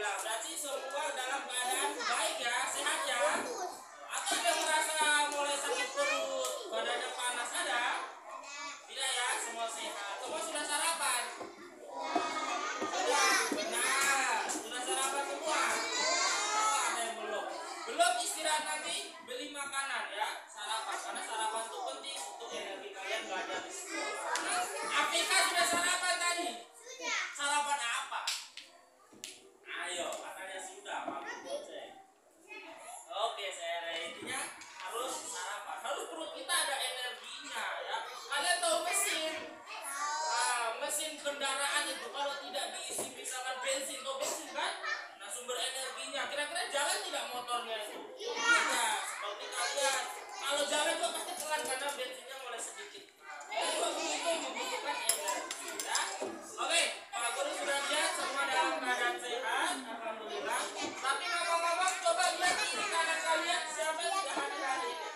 Alhamdulillah. Berarti semua dalam keadaan baik ya, sehat ya. Atau ada yang merasa mulai sakit perut, badannya panas ada? Tidak ya, semua sehat. Semua sudah sarapan? Sudah. Nah, sudah sarapan semua? Oh, ada yang belum. Belum istirahat nanti beli makanan ya, sarapan. Karena sarapan itu penting untuk energi kalian belajar di sekolah. Apika sudah sarapan tadi? Sudah. Sarapan apa? Ayo, katanya sudah, Pak. Oke, saya intinya harus sarapan. Harus perut kita ada energinya ya. Kalian tahu mesin? Mesin kendaraan itu kalau tidak diisi misalkan bensin kan? Nah, sumber energinya kira-kira jalan tidak motornya itu? Iya, seperti kalian. Kalau jalan juga pasti pelan karena bensinnya mulai sedikit. Itu membutuhkan energi ya. Oke, Pak Guru sudah lihat semua dalam keadaan sehat, alhamdulillah. Tapi ngomong-ngomong, coba lihat kiri kanan kalian siapa yang tidak hadir hari ini.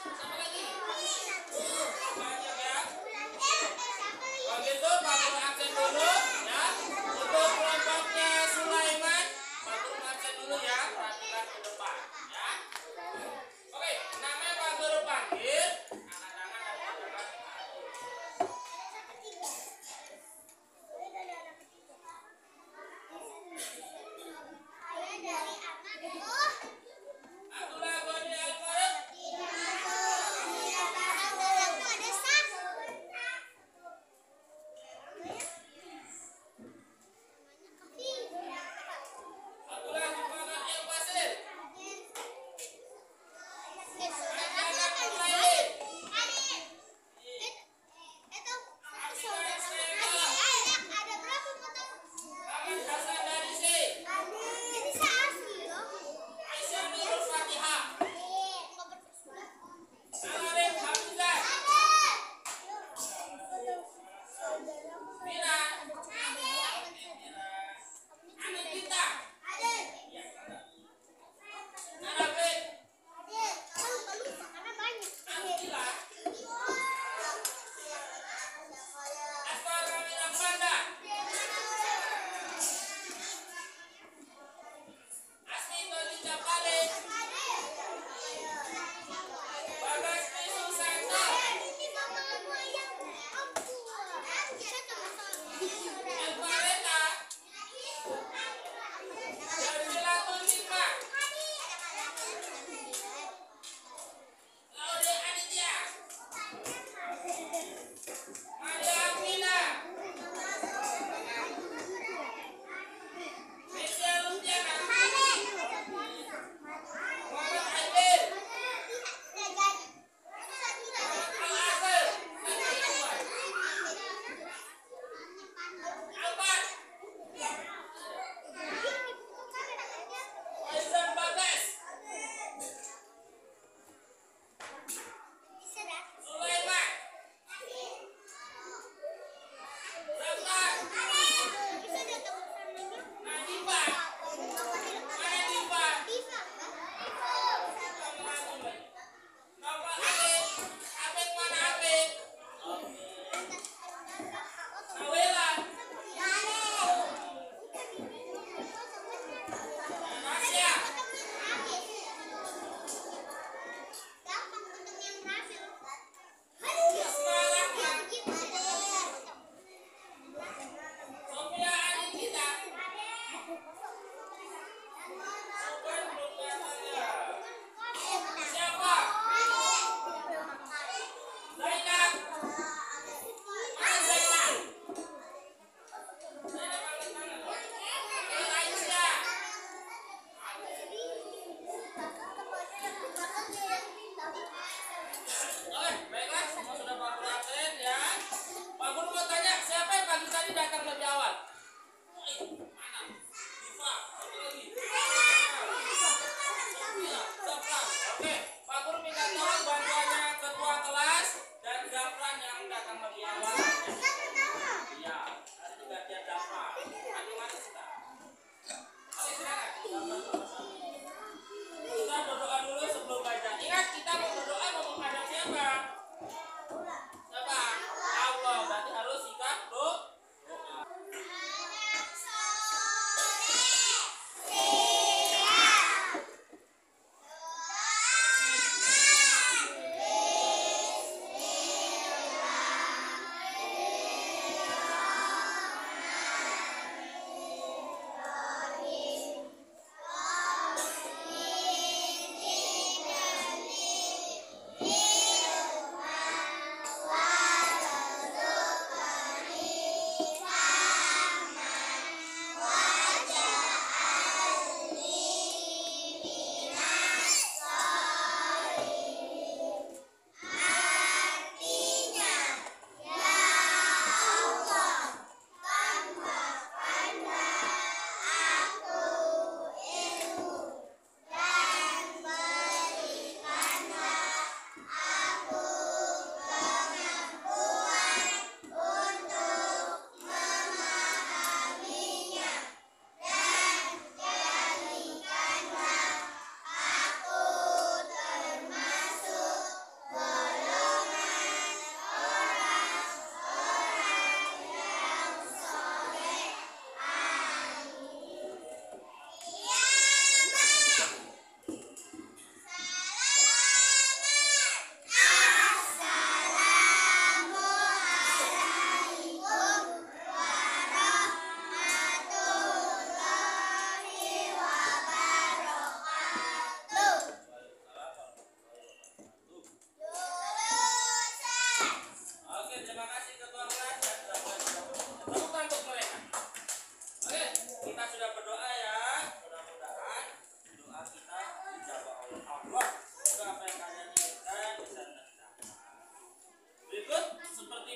Siapa lagi? Banyak ya. Kalau gitu Pak Guru absen dulu ya. Untuk kelompoknya Sulaiman, Pak Guru absen dulu ya. Perhatikan ke depan ya. Oke, namanya Pak Guru panggil.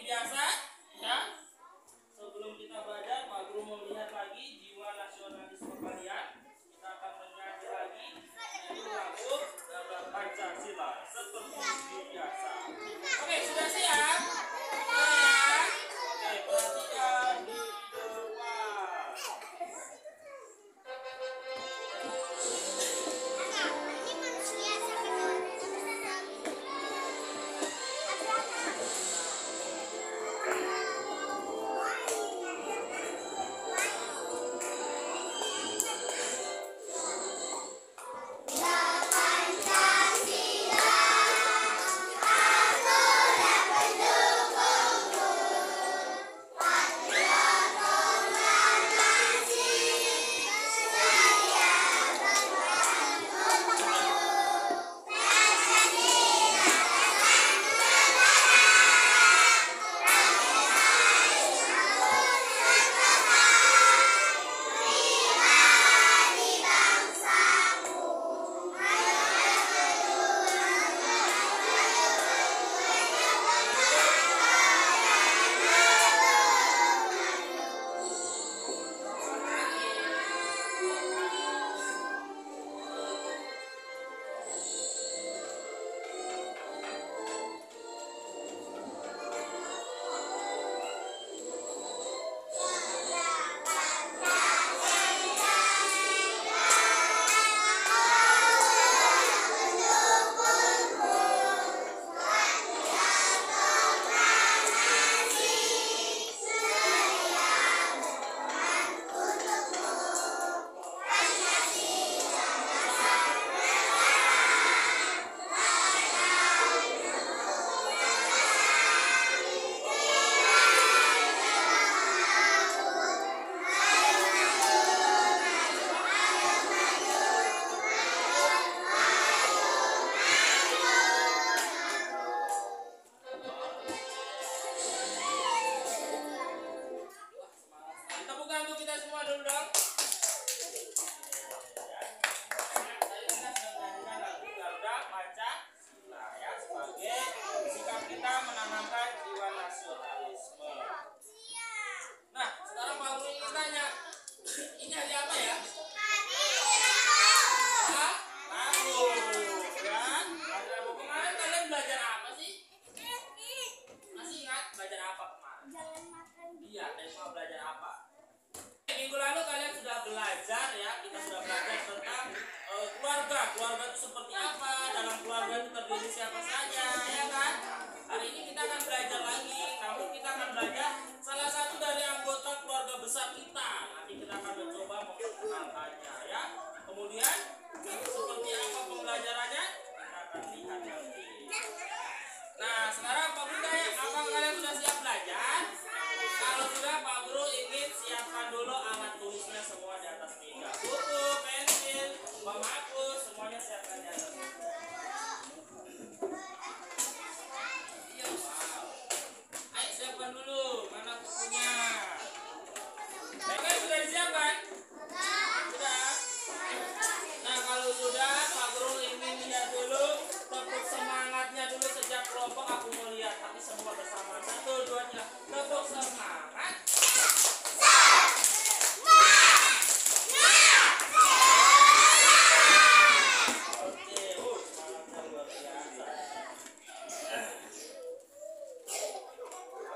biasa ya. Sebelum kita belajar, Pak Guru mau lihat lagi jiwa nasionalisme kalian. Kita akan menyanyi lagi yaitu lagu Garuda Pancasila seperti biasa. Oke, sudah siap? Oke, perhatikan di depan. Tepukan untuk kita semua dulu dong. Tadi kita sudah menyanyikan lagu Garuda Pancasila ya, sebagai sikap kita menanamkan jiwa nasionalisme. Nah, sekarang Pak Guru ingin tanya, ini hari apa ya? Rabu ya. Hari Rabu kemarin kalian belajar apa sih? Masih ingat belajar apa kemarin? Iya, tema belajar apa? Minggu lalu kalian sudah belajar ya, kita sudah belajar tentang keluarga. Keluarga itu seperti apa, dalam keluarga itu terdiri siapa saja, ya kan? Hari ini kita akan belajar lagi, namun kita akan belajar salah satu dari anggota keluarga besar kita. Nanti kita akan mencoba memperkenalkannya ya. Kemudian seperti apa pembelajarannya, kita akan lihat nanti. Nah, sekarang Pak Guru tanya, apakah kalian sudah siap belajar? Kalau sudah, Pak Guru ingin siapkan dulu alat tulisnya semua di atas meja. Buku, pensil, pemaku, semuanya siapkan di atas meja. Wow. Ayo siapkan dulu, mana bukunya? Mereka sudah disiapkan? Sudah? Nah, kalau sudah, Pak Guru ingin lihat dulu tepuk semangatnya dulu setiap kelompok. Aku mau lihat, tapi semua bersama. 1, 2, 3, tepuk semangat.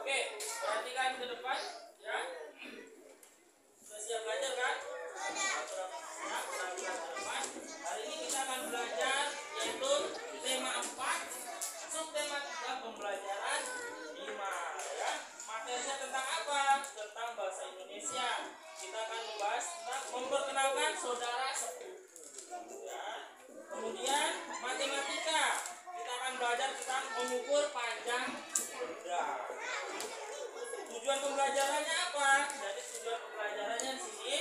Oke, perhatikan ke depan ya. Sudah siap belajar kan? Ya, perhatikan ke depan. Hari ini kita akan belajar yaitu tema 4, subtema 3, pembelajaran 5 ya. Materinya tentang apa? Tentang bahasa Indonesia. Kita akan membahas tentang memperkenalkan saudara sepupu ya. Kemudian matematika. Kita akan belajar tentang mengukur panjang benda. Tujuan pembelajarannya apa? Jadi tujuan pembelajarannya di sini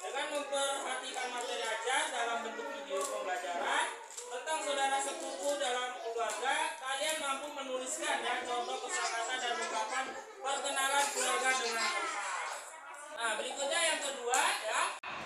dengan memperhatikan materi ajar dalam bentuk video pembelajaran tentang saudara sepupu dalam keluarga. Kalian mampu menuliskan ya contoh kosakata dan ungkapan perkenalan keluarga dengan tepat. Nah, berikutnya yang kedua ya.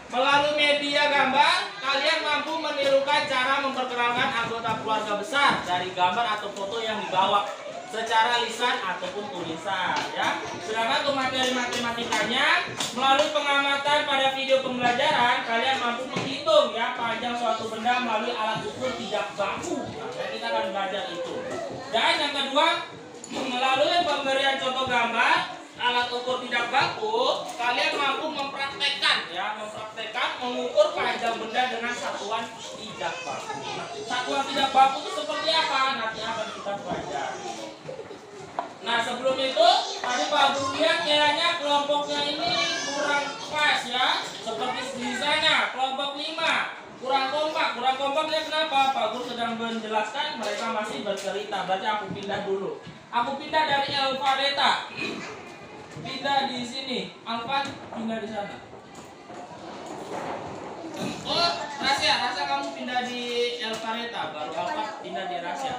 Melalui media gambar, kalian mampu menirukan cara memperkenalkan anggota keluarga besar dari gambar atau foto yang dibawa. secara lisan ataupun tulisan ya. Sedangkan untuk materi matematikanya melalui pengamatan pada video pembelajaran kalian mampu menghitung ya panjang suatu benda melalui alat ukur tidak baku. Nah, kita akan belajar itu. Dan yang kedua, melalui pemberian contoh gambar alat ukur tidak baku, kalian mampu mempraktekkan mengukur panjang benda dengan satuan tidak baku. Satuan tidak baku itu seperti apa? Nanti akan kita pelajari. Nah, sebelum itu tadi Pak Guru lihat kayaknya kelompoknya ini kurang pas ya. Seperti di sana kelompok 5 kurang kompaknya kenapa? Pak Guru sedang menjelaskan, mereka masih bercerita. Berarti aku pindah dulu. Aku pindah dari Alfareta. Pindah di sini. Alfa pindah di sana. Oh, Rasya kamu pindah di Alfareta, baru Alfa pindah di Rasya.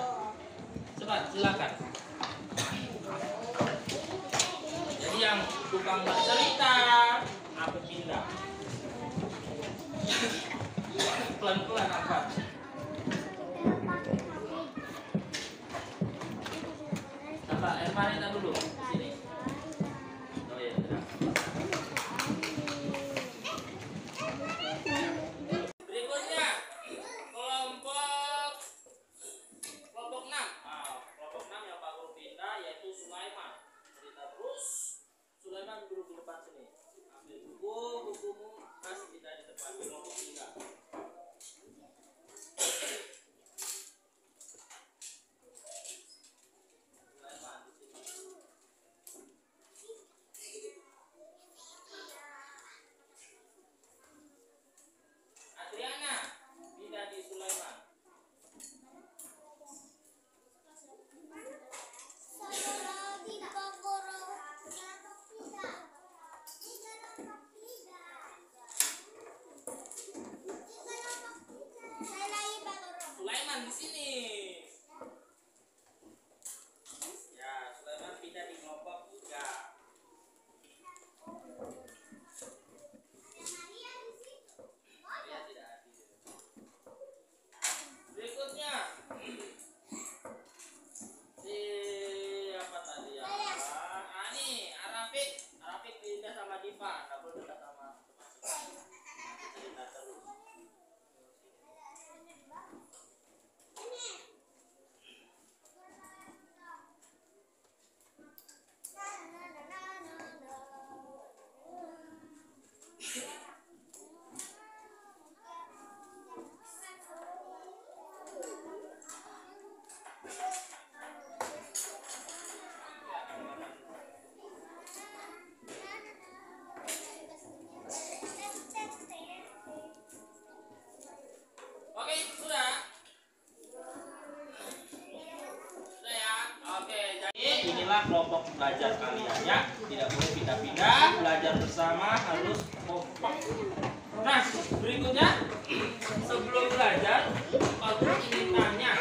Cepat, silakan. Jadi yang tukang bercerita, aku pindah. Pelan-pelan Alfa. Apa? Alfareta dulu. Sini. Oh ya, sudah. Berikutnya kelompok 6. Kelompok 6 yang Pak Guru pindah yaitu Sulaiman. Cerita terus. Sulaiman duduk di depan sini. Ambil bukumu kasih kita di depan kelompok 3. Sulaiman di sini. Ya, Sulaiman pindah di kelompok 3. Maria tidak hadir. Berikutnya apa tadi ya? Ini Arafik pindah sama Diva, nggak boleh dekat sama teman-teman. Cerita terus. Oke, sudah ya. Oke, jadi inilah kelompok belajar kalian ya. Tidak boleh pindah-pindah, belajar bersama harus kompak. Nah, berikutnya sebelum belajar, aku ingin tanya.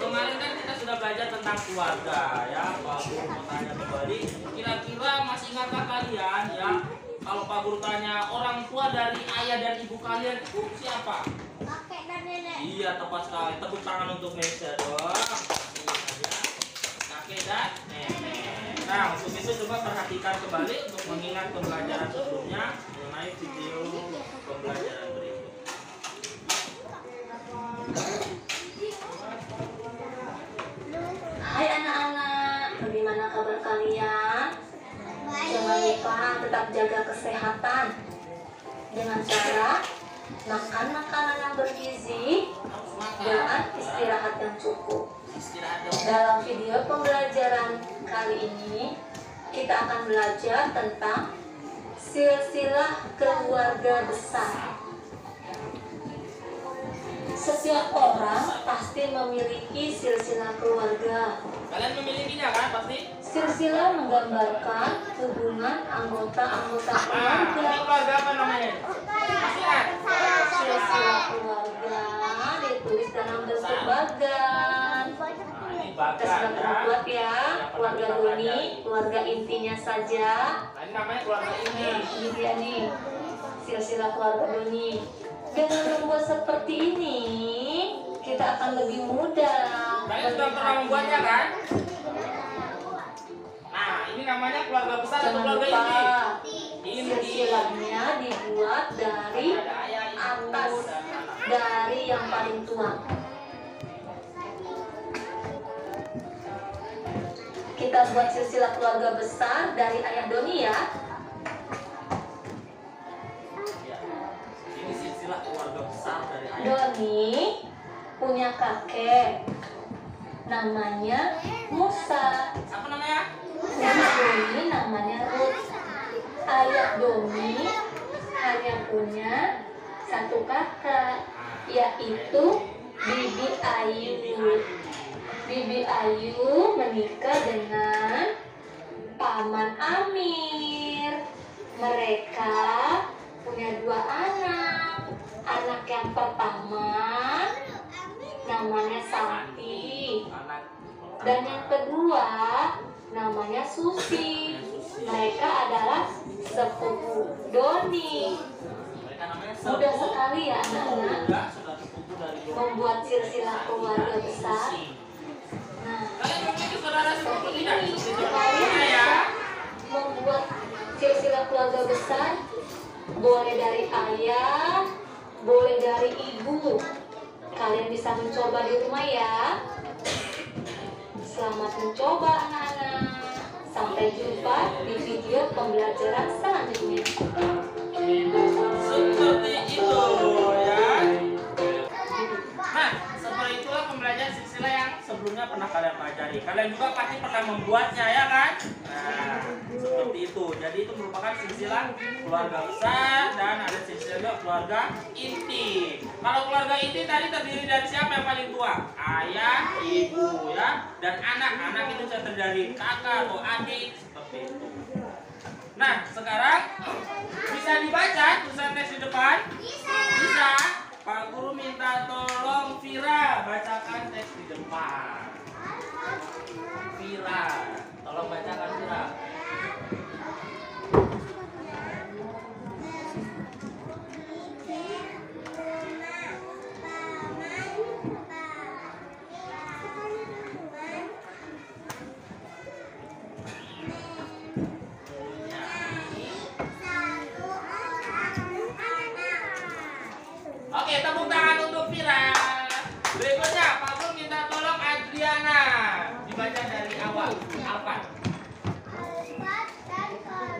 Kemarin kan kita sudah belajar tentang keluarga ya. Pak Guru mau tanya kembali, kira-kira masih ingatkah kalian ya? Kalau Pak Guru tanya orang tua dari ayah dan ibu kalian itu siapa? Kakek dan nenek. Iya, tepat sekali. Tepuk tangan untuk Mesya dong. Kakek dan nenek. Nah, untuk itu coba perhatikan kembali untuk mengingat pembelajaran sebelumnya mengenai video pembelajaran berikut. Hai anak-anak, bagaimana kabar kalian? Jangan lupa tetap jaga kesehatan dengan cara makan makanan yang bergizi dan istirahat yang cukup. Dalam video pembelajaran kali ini, kita akan belajar tentang silsilah keluarga besar. Setiap orang pasti memiliki silsilah keluarga. Kalian memilikinya kan pasti? Silsilah menggambarkan hubungan anggota-anggota keluarga. Ini keluarga apa namanya? Masih kan? Silsilah keluarga ditulis dalam bentuk bagan. Kita sudah pernah buat ya, keluarga Doni, keluarga intinya saja. Nah, ini namanya keluarga ini. Ini dia nih, silsilah keluarga Doni. Dengan membuat seperti ini, kita akan lebih mudah. Kalian sudah pernah membuatnya kan? namanya keluarga besar atau Jangan keluarga lupa inti? silsilahnya dibuat dari atas, dari yang paling tua. Kita buat silsilah keluarga besar dari ayah Doni ya. Ini silsilah keluarga besar dari ayah. Doni punya kakek namanya Musa. Apa namanya? Nama Doni namanya Ruth. Ayah Doni hanya punya satu kakak, yaitu Bibi Ayu. Bibi Ayu menikah dengan Paman Amir. Mereka punya 2 anak. Anak yang pertama namanya Santi, dan yang kedua namanya Susi. Mereka adalah sepupu Doni. Mudah sekali ya anak-anak membuat silsilah keluarga besar. Nah, seperti ini kalian bisa membuat silsilah keluarga besar. Boleh dari ayah, boleh dari ibu. Kalian bisa mencoba di rumah ya. Selamat mencoba anak-anak. Sampai jumpa di video pembelajaran selanjutnya. Seperti itu ya. Nah, seperti itulah pembelajaran silsilah yang sebelumnya pernah kalian pelajari. Kalian juga pasti pernah membuatnya ya kan? Nah, seperti itu. Jadi itu merupakan silsilah keluarga besar dan ada silsilah keluarga inti. Kalau keluarga inti tadi terdiri dari siapa yang paling tua? Ayah, ibu ya, dan anak. Anak itu bisa terdiri dari kakak atau adik seperti itu. Nah, sekarang bisa dibaca tulisan teks di depan? Bisa. Pak Guru minta tolong Vira bacakan teks di depan. Vira, tolong bacakan Vira. Oke, tepuk tangan untuk Vira. Berikutnya, Pak Guru minta tolong Adriana. Dibaca dari awal. Alfat. Alfat dan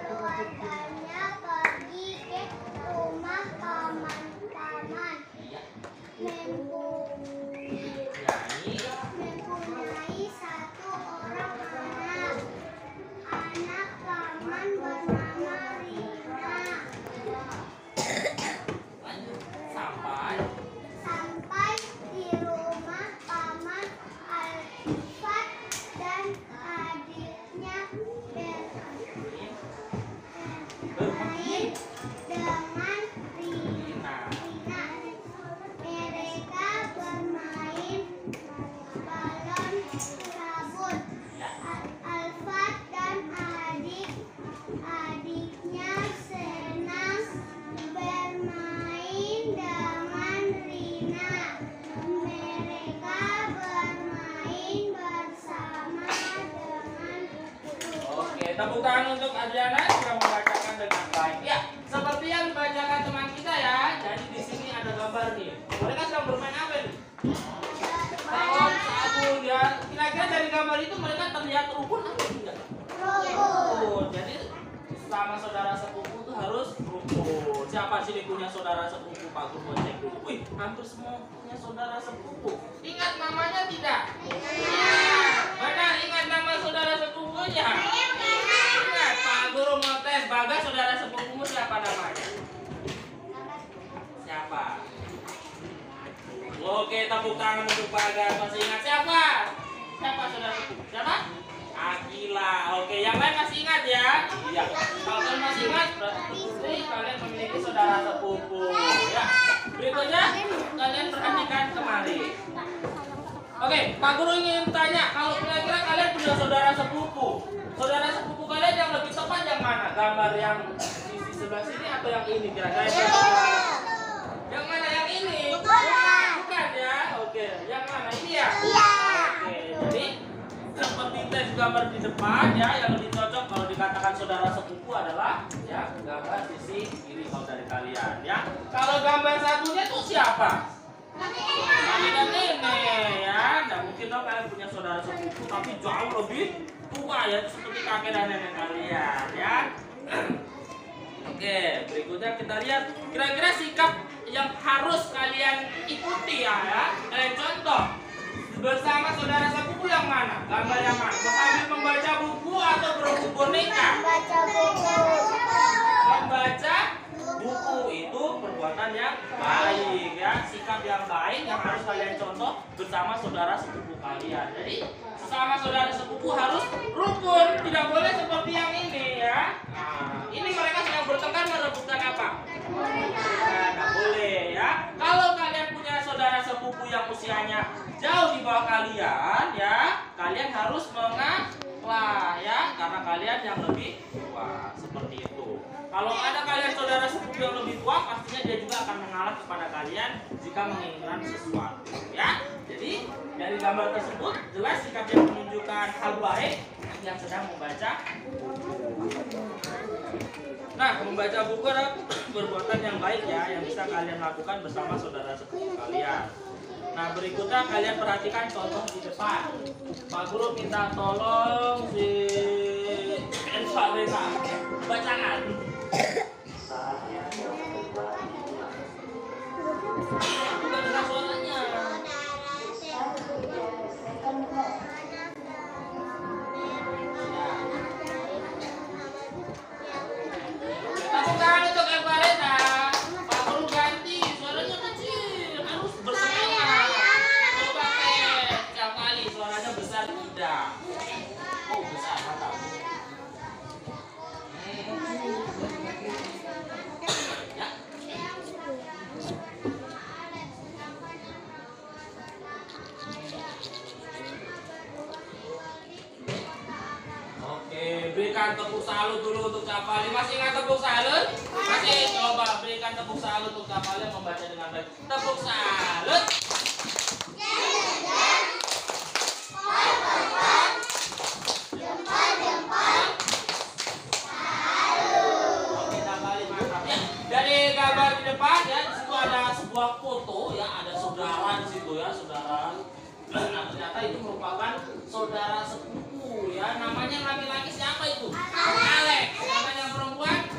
keluarganya pergi ke rumah paman-paman. Mempunyai 1 orang anak. Anak paman bernama Rina. Sampai di rumah paman Alfat dan adiknya bermain dengan Rina. Mereka bermain balon sabun. Alfat dan adik-adiknya senang bermain dengan Rina. Mereka bermain bersama dengan Oke, tepuk tangan untuk Adriana sudah membacakan dengan baik. Ya, seperti yang dibacakan teman kita ya. Jadi di sini ada gambar nih. Mereka sedang bermain apa nih? Balon sabun ya. Kira-kira dari gambar itu mereka terlihat rukun atau tidak? Rukun. Jadi sama saudara sepupu itu harus rukun. Siapa sih yang punya saudara sepupu? Pak Guru cek dulu. Wih, hampir semua punya saudara sepupu. Ingat namanya tidak? Benar, ingat nama saudara sepupunya. Ingat, Pak Guru mau tes. Bagas, saudara sepupumu siapa namanya? Siapa? Oke, tepuk tangan untuk Bagas. Masih ingat siapa? Siapa saudara sepupu? Siapa? Akila. Oke, yang lain masih ingat ya? Iya. Kalau kalian masih ingat, berarti kalian memiliki saudara sepupu. Ya. Berikutnya, kalian perhatikan kemari. Oke, Pak Guru ingin tanya, kalau kira-kira kalian punya saudara sepupu, saudara sepupu kalian yang lebih tepat yang mana? Gambar yang sisi sebelah sini atau yang ini kira-kira? Yang mana? Yang ini? Bukan ya? Oke, yang mana? Ini ya? Oke, jadi seperti tes lihat gambar di depan ya, yang lebih cocok kalau dikatakan saudara sepupu adalah ya gambar sisi kiri kalau dari kalian ya. Kalau gambar satunya tuh siapa? Kakek dan nenek ya. Nah mungkin dong kalian punya saudara sepupu tapi jauh lebih tua ya, seperti kakek dan nenek kalian ya. Oke, berikutnya kita lihat kira-kira sikap yang harus kalian ikuti ya. Kalian contoh bersama saudara sepupu yang mana? Gambar yang mana? Sambil membaca buku atau berebut boneka? Baca buku. Membaca buku itu perbuatan yang baik ya, sikap yang baik yang harus kalian contoh bersama saudara sepupu kalian. Jadi sesama saudara sepupu harus rukun, tidak boleh seperti yang ini ya. Nah, ini mereka sedang bertengkar merebutkan apa? Nah, boleh ya. Kalau kalian punya saudara sepupu yang usianya jauh di bawah kalian ya, kalian harus mengalah ya, karena kalian yang lebih tua seperti itu. Kalau ada kalian saudara sepupu yang lebih tua, pastinya dia juga akan mengalah kepada kalian jika menginginkan sesuatu ya. Jadi dari gambar tersebut jelas sikap yang menunjukkan hal baik yang sedang membaca buku. Nah, membaca buku adalah perbuatan yang baik ya, yang bisa kalian lakukan bersama saudara sepupu kalian. Nah, berikutnya kalian perhatikan contoh di depan. Pak Guru minta tolong si Elsa bacakan. Bukan dengar suaranya. Tepuk tangan untuk Evareta. Pak Guru ganti, suaranya kecil, harus bersemangat. Coba setiap kali suaranya besar tidak. Oh besar, mantap. Ya. Oke, berikan tepuk salut dulu untuk Cavali. Masih ingat tepuk salut? Masih, coba berikan tepuk salut untuk Cavali yang membaca dengan baik. Tepuk salut. Oke, Cavali mantap ya. Dari gambar di depan ya, di situ ada sebuah foto ya, ada saudara di situ ya, saudara. Nah, ternyata itu merupakan saudara sepupu ya. Namanya laki-laki siapa itu? Alex. Namanya yang perempuan?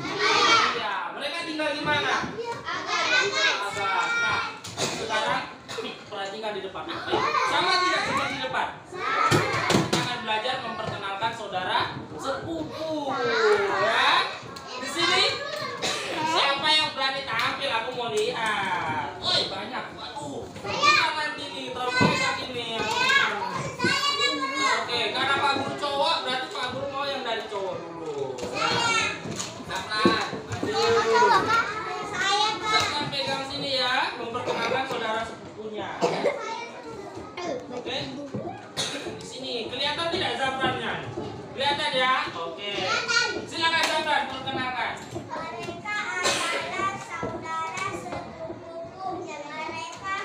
Iya. Mereka tinggal di mana? Agas. Nah, sekarang perhatikan di depan. Apa ya? Sama tidak seperti di depan? Kita akan belajar memperkenalkan saudara sepupu ya. Di sini siapa yang berani tampil? Aku mau lihat. Woi, banyak. Waduh. Tangan ini terlalu banyak ini. Oke, karena Pak Guru cowok, berarti Pak Guru mau yang dari cowok dulu. Pelan-pelan, maju. Silakan pegang sini ya, memperkenalkan saudara sepupunya. Oke. Di sini kelihatan tidak zafrannya? Kelihatan ya? Oke. Silakan Zafran, perkenalkan. Mereka adalah saudara sepupuku. Mereka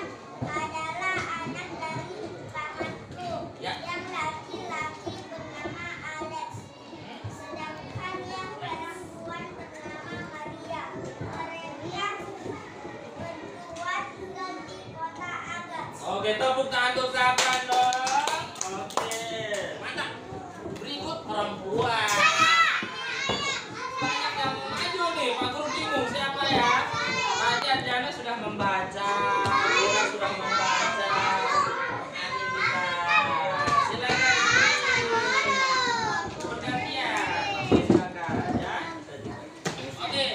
adalah anak dari pamanku. Ya. Yang laki-laki bernama Alex, sedangkan yang perempuan bernama Maria. Mereka berdua tinggal di kota Agas. Oke, tepuk tangan untuk Zafran dong. Oke, mantap. Berikut perempuan. Banyak yang maju nih, Pak Guru bingung siapa ya? Tadi Adriana sudah membaca, Dora sudah membaca. Ani bisa. Silakan. Bergantian. Oke, silakan ya. Oke.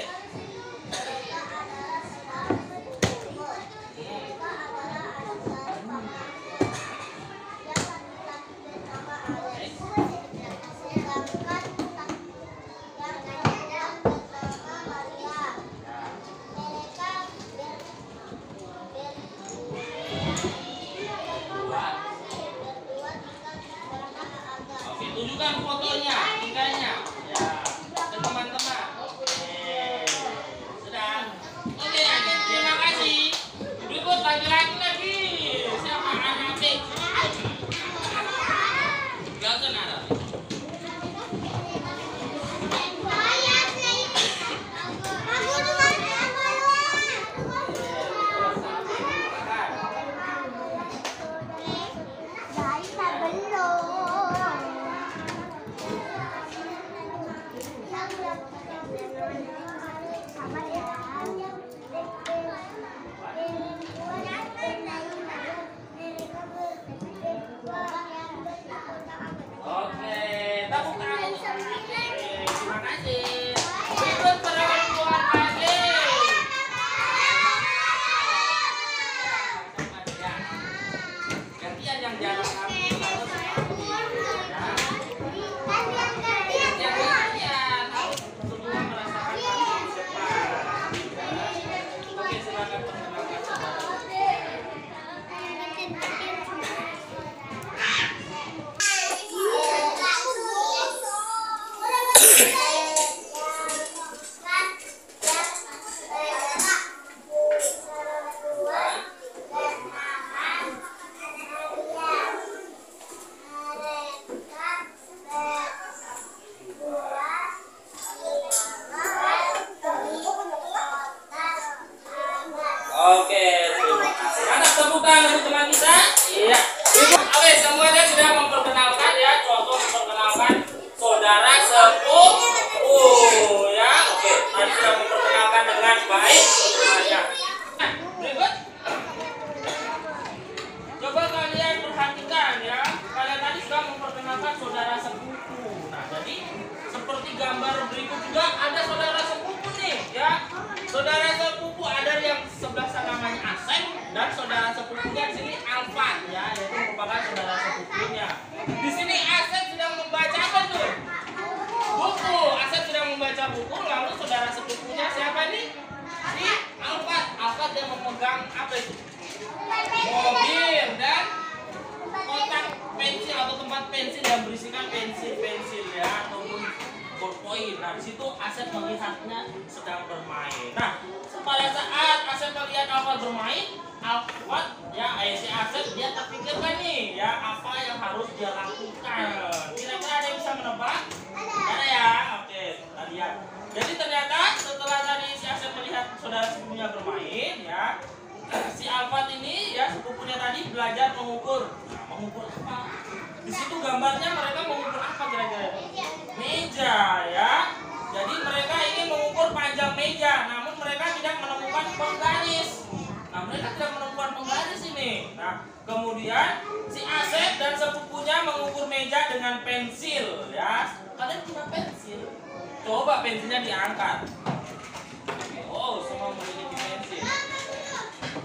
Sabar ya. Oke, tepuk tangan. Terima kasih. Berikut perempuan lagi. Gantian yang jalan kami harus seperti ya. Yang gantian harus semua merasakan kami cepat. Oke, silakan perkenalkan saudara. Oke, terima kasih. Mana tepuk tangan untuk teman kita? Iya. Oke, semuanya sudah memperkenalkan ya, contoh memperkenalkan saudara sepupu ya. Oke, tadi sudah memperkenalkan dengan baik semuanya. Nah, berikut. Coba kalian perhatikan ya. Kalian tadi sudah memperkenalkan saudara sepupu. Nah, jadi seperti gambar berikut juga ada saudara sepupu nih ya. Saudara sepupu ada yang sebelah sana namanya Asep dan saudara sepupunya di sini Alfat ya, yaitu merupakan saudara sepupunya. Di sini Asep sedang membaca apa tuh? Buku. Asep sedang membaca buku, lalu saudara sepupunya siapa nih? Si Alfat. Alfat yang memegang apa itu? Mobil dan kotak pensil atau tempat pensil yang berisikan pensil-pensil ya ataupun ballpoint. Nah, di situ Asep melihatnya sedang bermain. Nah, pada saat Asep melihat Alfat bermain, Alfat ya si Asep dia terpikirkan nih ya apa yang harus dia lakukan. Kira-kira ada yang bisa menebak? Ada ya? Oke, kita lihat. Jadi ternyata setelah tadi si Asep melihat saudara sepupunya bermain ya, si Alfat ini ya sepupunya tadi belajar mengukur. Nah, mengukur apa? Di situ gambarnya mereka mengukur apa kira-kira? Meja ya. Jadi mereka ingin mengukur panjang meja, namun mereka tidak menemukan penggaris. Nah, mereka tidak menemukan penggaris ini. Nah, kemudian si Asep dan sepupunya mengukur meja dengan pensil ya. Kalian punya pensil? Coba pensilnya diangkat. Oh, semua memiliki pensil.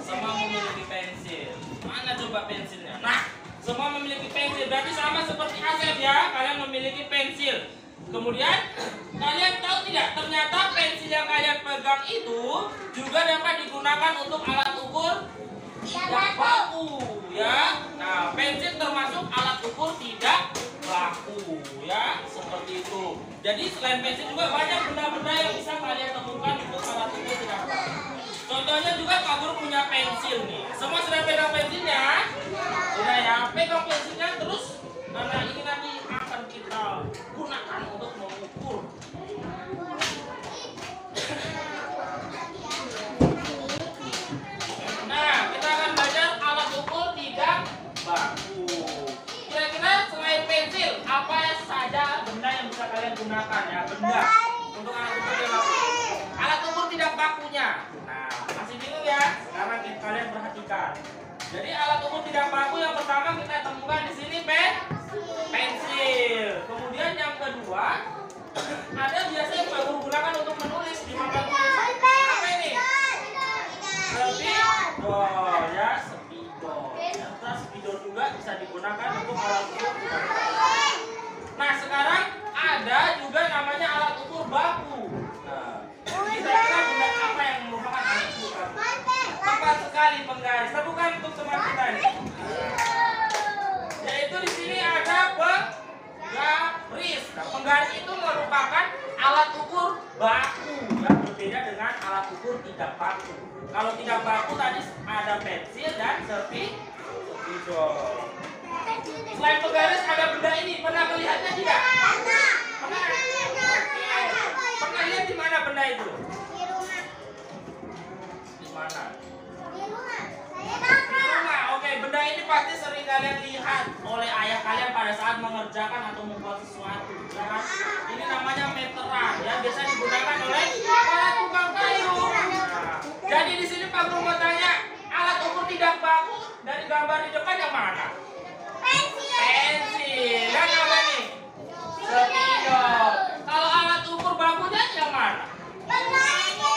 Semua memiliki pensil. Mana coba pensilnya? Nah, semua memiliki pensil. Berarti sama seperti Asep ya. Kalian memiliki pensil. Kemudian kalian tahu tidak? Ternyata pensil yang kalian pegang itu juga dapat digunakan untuk alat ukur tidak baku ya. Nah, pensil termasuk alat ukur tidak baku ya, seperti itu. Jadi selain pensil juga banyak benda-benda yang bisa kalian temukan untuk alat ukur tidak baku. Contohnya juga Pak Guru punya pensil nih. Semua sudah pegang pensilnya? Sudah ya, pegang pensilnya terus. Karena ini nanti akan kita gunakan untuk mengukur. Nah, kita akan belajar alat ukur tidak baku. Kira-kira selain pensil, apa saja benda yang bisa kalian gunakan ya? Benda untuk alat ukur tidak baku. Alat ukur tidak bakunya. Nah, masih bingung ya? Sekarang kalian perhatikan. Jadi alat ukur tidak baku yang pertama kita temukan di sini pensil. Kemudian yang kedua ada biasa yang Pak Guru gunakan untuk menulis di papan tulis. Apa ini? Spidol ya, spidol. Ternyata spidol juga bisa digunakan untuk alat ukur tidak baku. Nah, sekarang ada juga namanya alat ukur baku. Nah, kira-kira benda apa yang merupakan alat ukur baku? Tepat sekali penggaris. Bukan untuk teman kita ini. Yaitu di sini ada penggaris. Nah, penggaris itu merupakan alat ukur baku yang berbeda dengan alat ukur tidak baku. Kalau tidak baku tadi ada pensil dan spidol. Selain penggaris ada benda ini. Pernah melihatnya tidak? Pernah? Pernah lihat di mana benda itu? Di rumah. Di mana? Di rumah. Di rumah. Oke, benda ini pasti sering kalian lihat oleh ayah kalian pada saat mengerjakan atau membuat sesuatu. Ya kan? Ini namanya meteran ya, biasa digunakan gambar di depan yang mana? Pensil. Dan apa nih? Spidol. Kalau alat ukur bakunya yang mana?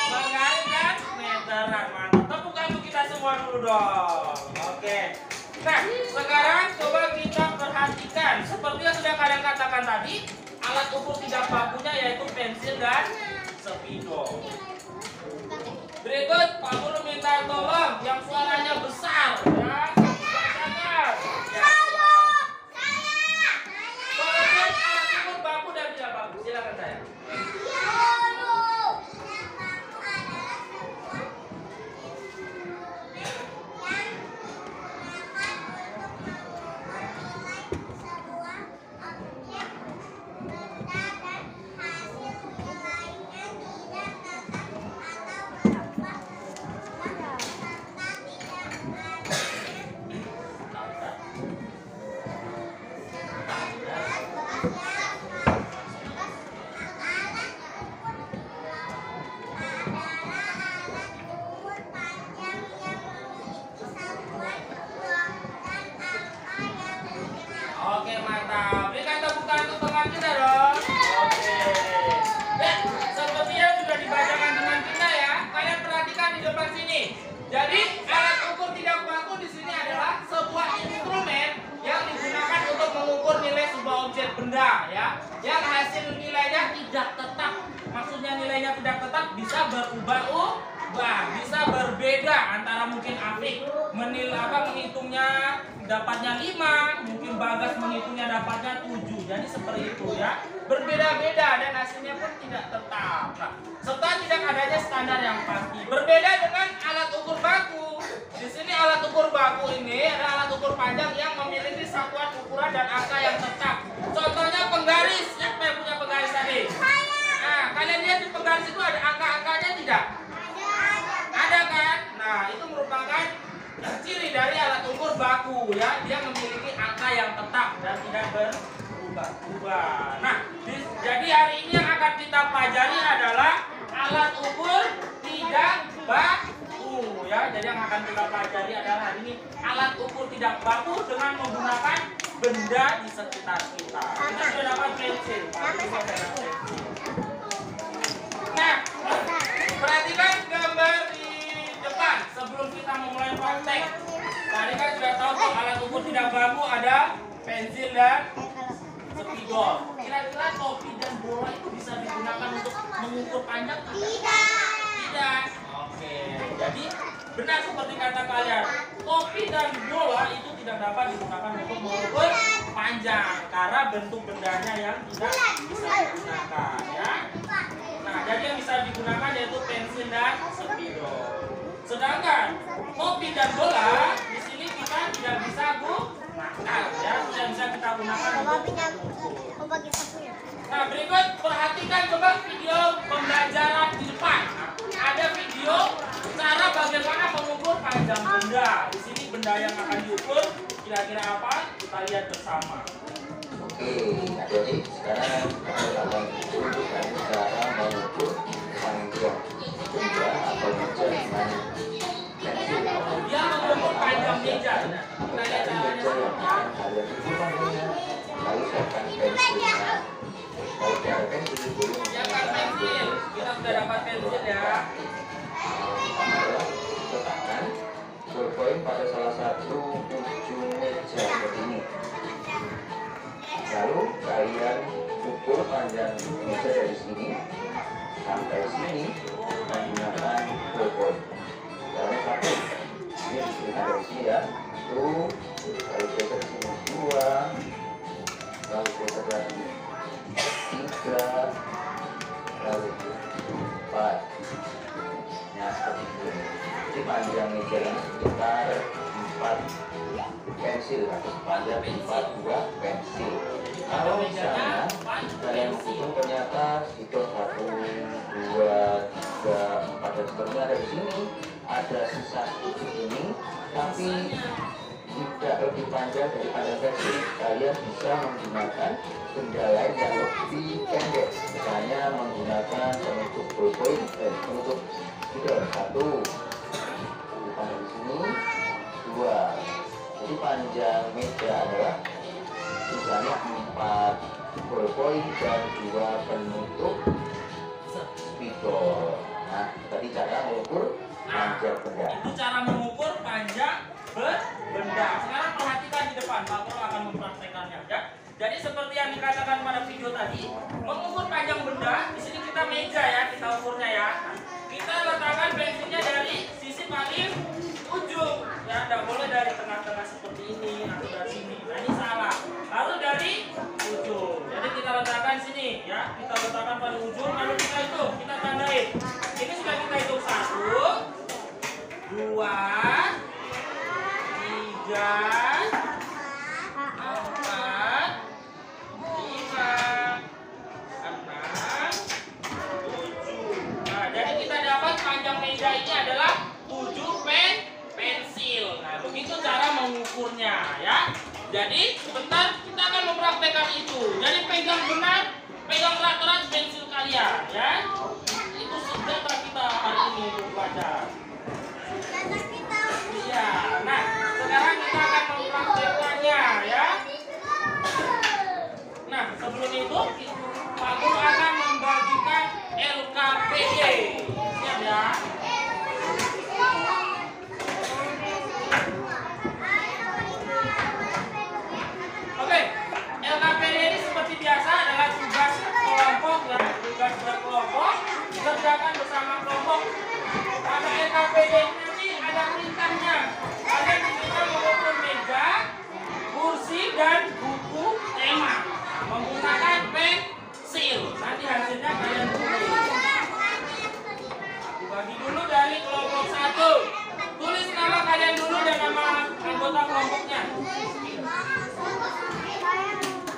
Menggaris dan meteran. Mantap. Tepuk tangan kita semua dulu dong. Oke. Nah, sekarang coba kita perhatikan. Seperti yang sudah kalian katakan tadi, alat ukur tidak bakunya yaitu pensil dan spidol. Berikut Pak Guru minta tolong yang suaranya besar ya. Bacakan. Ya. Pengertian alat ukur baku dan tidak baku. Silakan saya. Oke, mantap. Berikan tepuk tangan untuk teman kita dong. Oke. Dan seperti yang sudah dibacakan teman kita ya, kalian perhatikan di depan sini. Jadi alat ukur tidak baku di sini adalah sebuah instrumen yang digunakan untuk mengukur nilai sebuah objek benda ya, yang hasil nilainya tidak tetap. Maksudnya nilainya tidak tetap bisa berubah-ubah, bisa berbeda antara mungkin Afik menghitungnya dapatnya 5, mungkin Bagas menghitungnya dapatnya 7. Jadi seperti itu ya. Berbeda-beda dan hasilnya pun tidak tetap. Nah, serta tidak adanya standar yang pasti. Berbeda dengan alat ukur baku. Di sini alat ukur baku ini adalah alat ukur panjang yang memiliki satuan ukuran dan angka yang tetap. Contohnya penggaris. Siapa yang punya penggaris tadi? Nah, kalian lihat di penggaris itu ada angka-angkanya tidak? Ada kan? Nah, itu merupakan ciri dari alat ukur baku ya. Dia memiliki angka yang tetap dan tidak berubah-ubah. Nah, jadi hari ini yang akan kita pelajari adalah alat ukur tidak baku ya. Jadi yang akan kita pelajari adalah hari ini alat ukur tidak baku dengan menggunakan benda di sekitar kita. Kita sudah dapat pensil. Nah, perhatikan gambar di depan sebelum kita memulai praktek. Tadi kan sudah tahu kalau alat ukur tidak baku ada pensil dan spidol. Kira-kira topi dan bola itu bisa digunakan untuk mengukur panjang tidak? Tidak. Oke. Jadi benar seperti kata kalian, topi dan bola itu tidak dapat digunakan untuk mengukur panjang karena bentuk bendanya yang tidak bisa digunakan ya. Nah, jadi yang bisa digunakan yaitu pensil dan spidol. Sedangkan topi dan bola di sini kita tidak bisa gunakan ya, tidak bisa kita gunakan untuk mengukur. Nah, berikut perhatikan coba video pembelajaran di depan. Ada video cara bagaimana mengukur panjang benda. Di sini benda yang akan diukur kira-kira apa? Kita lihat bersama. Oke, jadi sekarang kita akan tunjukkan cara mengukur panjang benda atau meja dengan pensil. Dia mengukur panjang meja. Kita lihat caranya Meja yang akan kalian gunakan, lalu siapkan pensilnya. Kalau tidak ada pensil, siapkan pensil. Kita sudah dapat pensil ya. Letakkan ballpoint pada salah satu ujung meja seperti ini. Lalu kalian ukur panjang meja dari sini sampai sini menggunakan ballpoint. Jalan satu, ini diberikan dari sini ya. Satu, lalu geser ke sini 2, lalu geser lagi 3, lalu 4. Nah, seperti itu. Jadi panjang meja ini sekitar 4 pensil atau panjang 4 buah pensil. Kalau misalnya kalian hitung ternyata hitung 1, 2, 3, 4 dan seterusnya ada di sini, ada sisa sedikit ini, tapi tidak lebih panjang dari panjang pensil, kalian bisa menggunakan benda lain yang lebih pendek. Misalnya menggunakan penutup ballpoint, penutup spidol 1, dipandang di sini 2. Jadi panjang meja adalah misalnya 4 ballpoint dan 2 penutup spidol. Nah, tadi cara mengukur panjang benda. Itu cara mengukur panjang benda. Sekarang perhatikan di depan, Pak Pur akan mempraktekannya ya. Jadi seperti yang dikatakan pada video tadi, mengukur panjang benda, di sini kita meja ya, kita ukurnya ya. Kita letakkan pensilnya dari sisi paling ujung, ya, tidak boleh dari tengah-tengah seperti ini atau dari sini. Nah, ini salah. Lalu dari ujung. Jadi kita letakkan sini, ya, kita letakkan pada ujung, lalu kita hitung, kita tandain. Ini sudah kita hitung 1, 2, 3, 4, 5, 6, 7. Nah, jadi kita dapat panjang meja ini adalah 7 pensil. Nah, begitu cara mengukurnya ya. Jadi sebentar kita akan mempraktekkan itu. Jadi pegang benar, pegang erat-erat pensil kalian ya. Itu senjata kita hari ini untuk belajar. Iya. Nah, sekarang kita akan mempraktekkannya ya. Nah, sebelum itu Pak Guru akan membagikan LKPD. Siap ya? Oke, LKPD ini seperti biasa adalah tugas kelompok ya, tugas berkelompok dikerjakan bersama kelompok. Pada LKPD ini nanti ada perintahnya. Kalian diminta mengukur meja, kursi dan buku tema menggunakan pensil. Nanti hasilnya kalian tulis. Bagi dulu dari kelompok 1. Tulis nama kalian dulu dan nama anggota kelompoknya.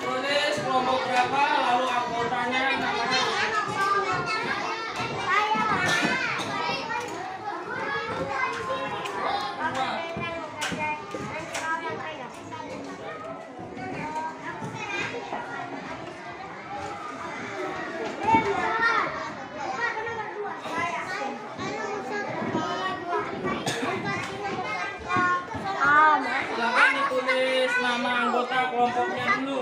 Tulis kelompok berapa, lalu anggotanya, namanya. Silakan ditulis nama anggota kelompoknya dulu.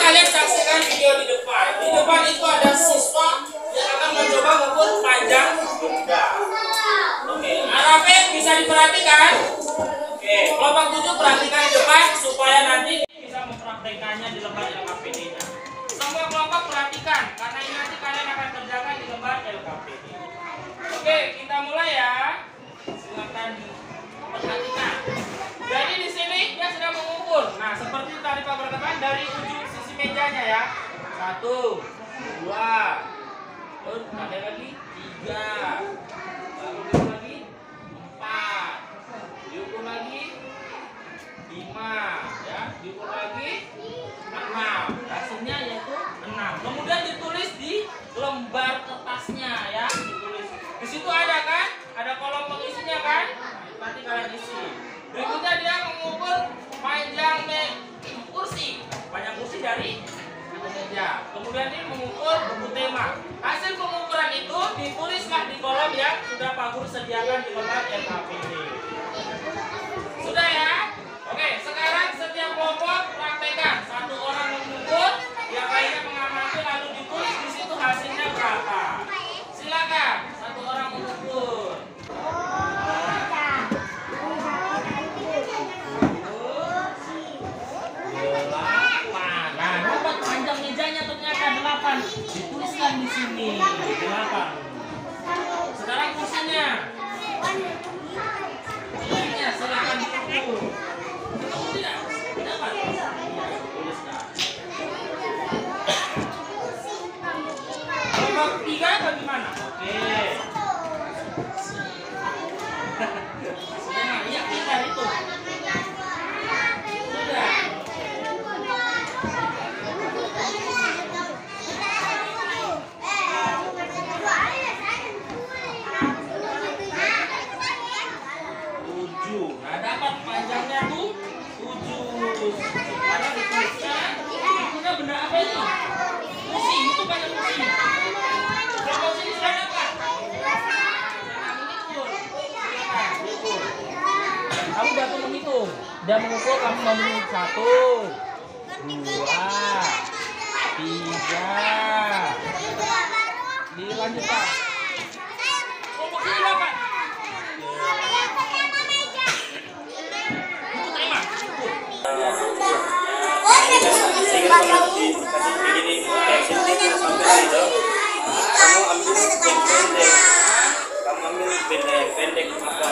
Kalian saksikan video di depan. Di depan itu ada siswa yang akan mencoba mengukur panjang benda. Oke, arahnya bisa diperhatikan. Oke, kelompok 7 perhatikan di depan supaya nanti bisa mempraktekannya di lembar LKPD-nya. Semua kelompok perhatikan karena ini nanti kalian akan kerjakan di lembar LKPD. Oke, kita mulai ya. Silakan diperhatikan. Jadi di sini dia sedang mengukur. Nah, seperti tadi Pak berkatakan dari ujung sisi mejanya ya. 1, 2, ada lagi 3, lalu diukur lagi 4, diukur lagi 5, ya, diukur lagi 6. Hasilnya yaitu 6. Kemudian ditulis di lembar kertasnya ya, ditulis. Di situ ada kan? Ada kolom pengisinya kan? Nanti kalian isi. Berikutnya dia mengukur panjang kursi. Panjang kursi dari meja. Kemudian ini mengukur buku tema. Hasil pengukuran itu ditulislah di kolom yang sudah Pak Guru sediakan di lembar LKPD. Sudah ya? Oke, sekarang setiap kelompok praktekkan. Satu orang mengukur, yang lainnya mengamati lalu ditulis di situ hasilnya berapa. Silakan. sini 8. Sekarang kursinya. Kursinya silakan diukur. Ketemu tidak? Dapat. Tuliskan. Nomor 3 bagaimana? Oke. Iya, pintar itu. Sudah. Nah, dapat panjangnya tuh 7. Sekarang dituliskan. Itu benda apa ini? Pusing, itu banyak pusing. Kalau sini sudah dapat. Mengukur. Kamu bantu menghitung. Dia mengukur, kamu mau menghitung 1, 2, 3. Dilanjutkan. Kelompok sini dapat. Pendek apa?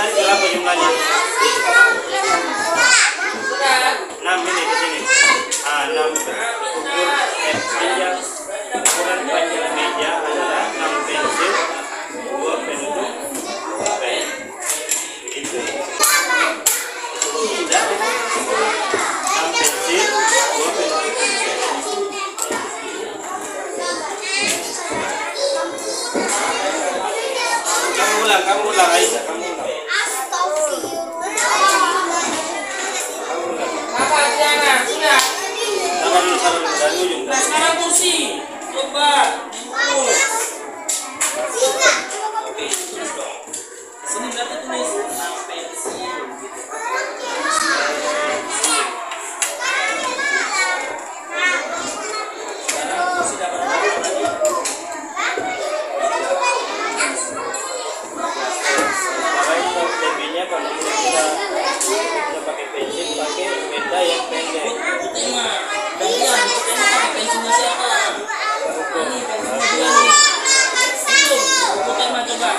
Ada berapa jumlahnya? 6 ini di sini. 6 panjang ukuran panjang meja adalah 6 pensil, 2 penutup pen. Begitu. Sudah 6 pensil, 2 penutup pen. Kamu ulang Aisyah, kamu ulang. Nah, sekarang kursi. Coba diukur. Oke, tulis dong. Sini berarti tulis 6 pensil. Sekarang kursi dapat berapa lagi? Makanya lebihnya kalau kita pakai pensil, pakai benda yang pendek. Putih mah. Gantian, kita pakai pensilnya siapa? Ini pensilnya dia nih. Itu, putih mah coba.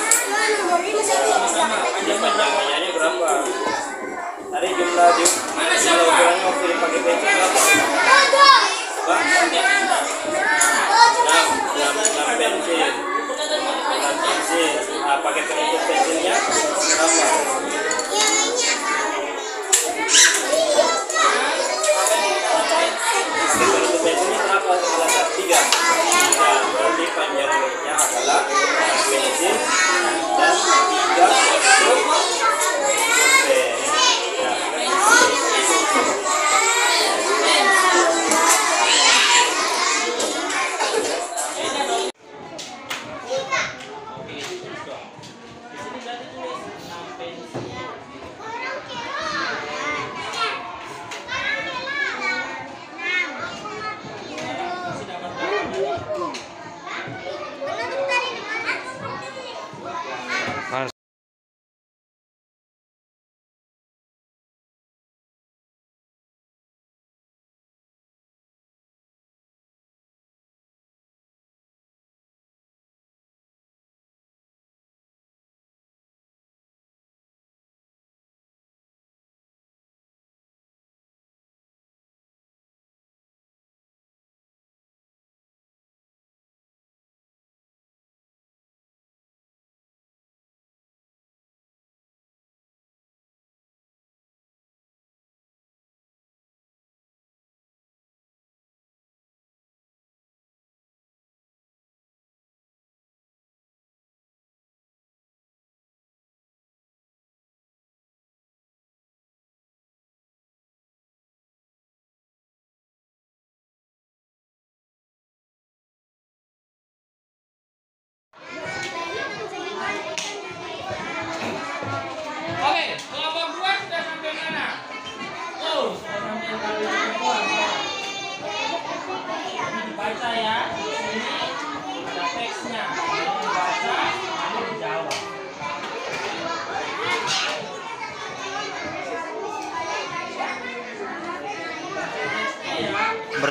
Sama-sama, Panjangnya berapa? Tadi jumlah Mana siapa? ukurannya waktu dipakai pensil berapa? Pak? 6 pensil. 6 pensil. Pakai penutup pensilnya berapa? Penutup pensilnya berapa? Salah 3. Berarti panjangnya adalah 6 pensil dan 3 penutup pen. Oke, tulis dong. Di sini berarti tulis 6 pensil.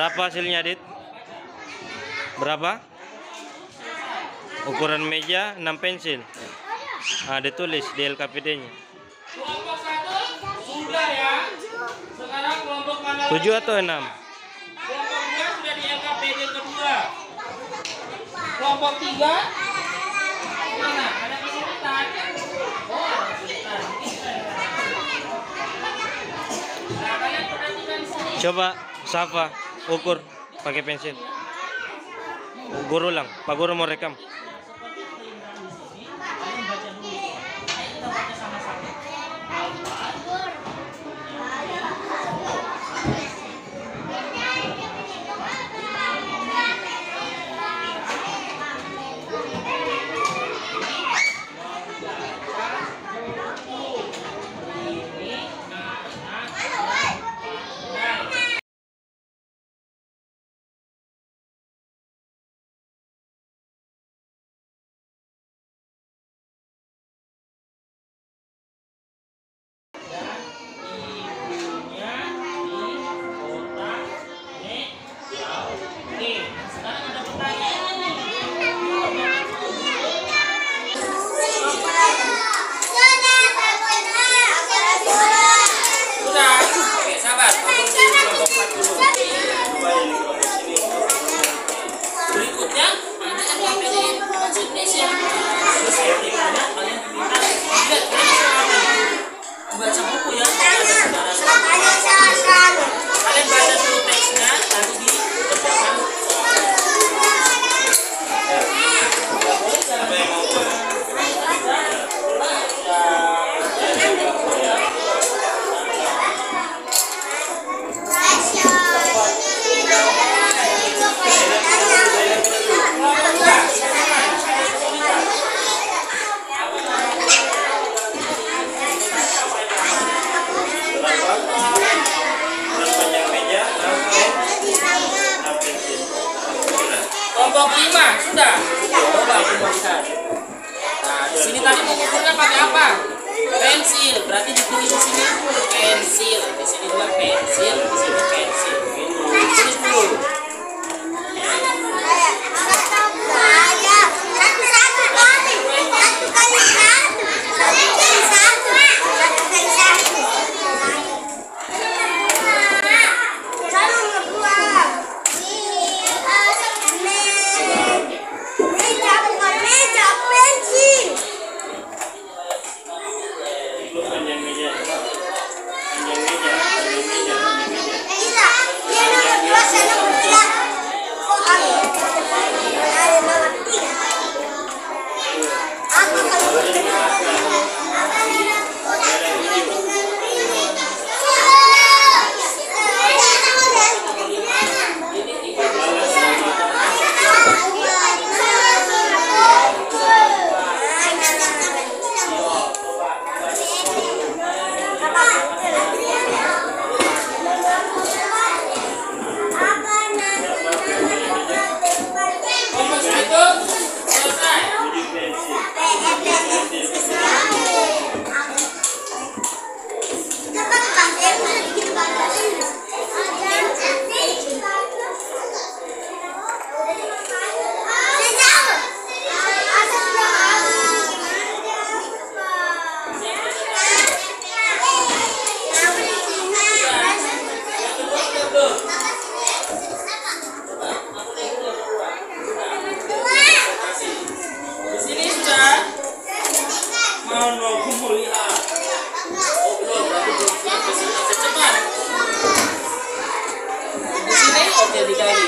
Berapa hasilnya, Dit? Berapa? Ukuran meja 6 pensil. Ditulis di LKPD-nya. Kelompok 1 sudah ya. Sekarang kelompok mana? 7 atau 6? Kelompok 2 sudah di LKPD kedua. Kelompok 3 mana? Ada kesulitan? Oh, ada kesulitan. Nah, kalian perhatikan di sini. Coba Safa ukur pakai pensil. Guru lang, Pak Guru mau rekam. Berikutnya ada LKPD bahasa Indonesia. Terus berikutnya kalian diminta lihat baca buku ya. Kalian baca dulu teksnya, nanti dikerjakan Siapa yang mau ukur? kelompok 5 sudah. Coba aku mau lihat. Nah, di sini tadi mengukurnya pakai apa? Pensil. Berarti ditulis di sini pensil. Di sini juga pensil, di sini pensil. Gitu. Tulis dulu.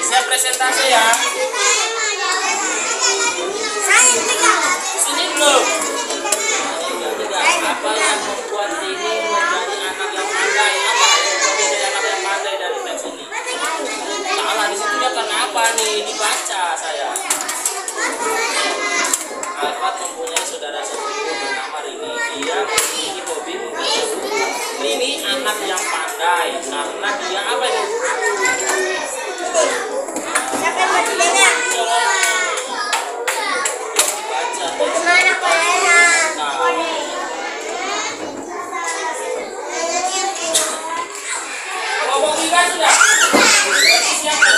Saya presentasi ya. Sini belum. Apa yang membuat ini menjadi anak yang pandai? Apa yang membuat dia jadi anak yang pandai dari teks ini? Salah di situ karena apa nih? Dibaca saya. Alfat mempunyai saudara sepupu bernama Rini. Dia memiliki hobi membaca buku. Rini anak yang pandai karena dia apa ini? Kelompok 3 sudah. Siap.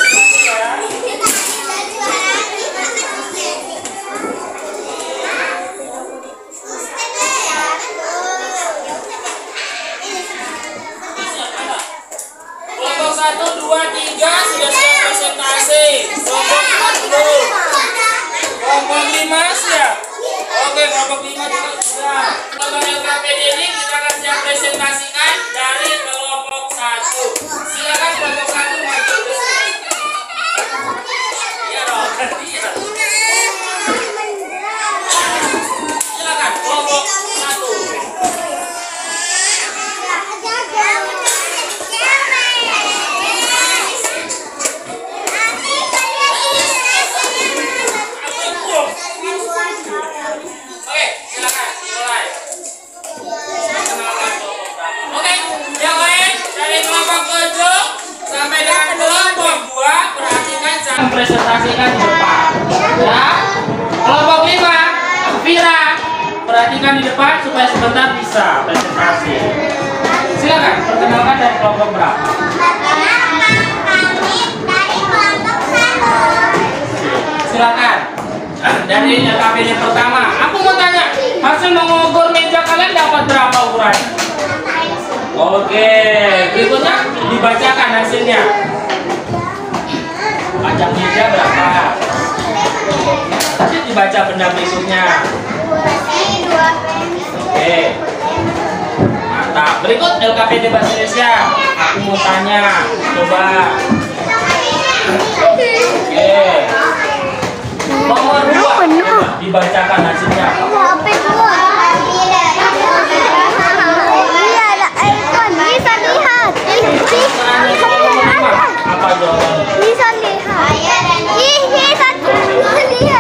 sebentar bisa presentasi. Silakan perkenalkan dari kelompok berapa? Silakan. Dari LKPD pertama. Aku mau tanya, hasil mengukur meja kalian dapat berapa ukuran? Oke, berikutnya dibacakan hasilnya. Panjang meja berapa? Nanti dibaca benda berikutnya. Oke. Mantap. Berikut LKPD Bahasa Indonesia. Aku mau tanya, coba. Oke. Nomor 2. Dibacakan hasilnya. Apa jawabannya?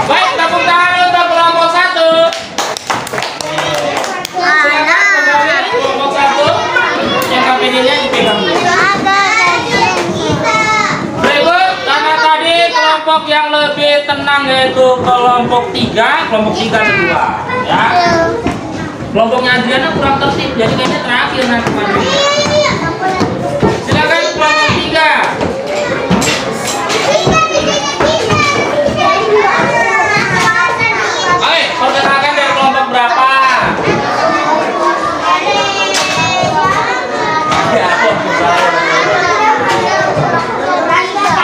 Baik, tepuk tangan untuk kelompok 1. Kelompok 1 yang KPD-nya dipegang dulu. Berikut karena tadi kelompok yang lebih tenang yaitu kelompok 3 kedua ya. Kelompoknya Adriana kurang tertib jadi kayaknya terakhir nanti materinya. Silakan kelompok 3. Oke, perkenalkan dari kelompok berapa?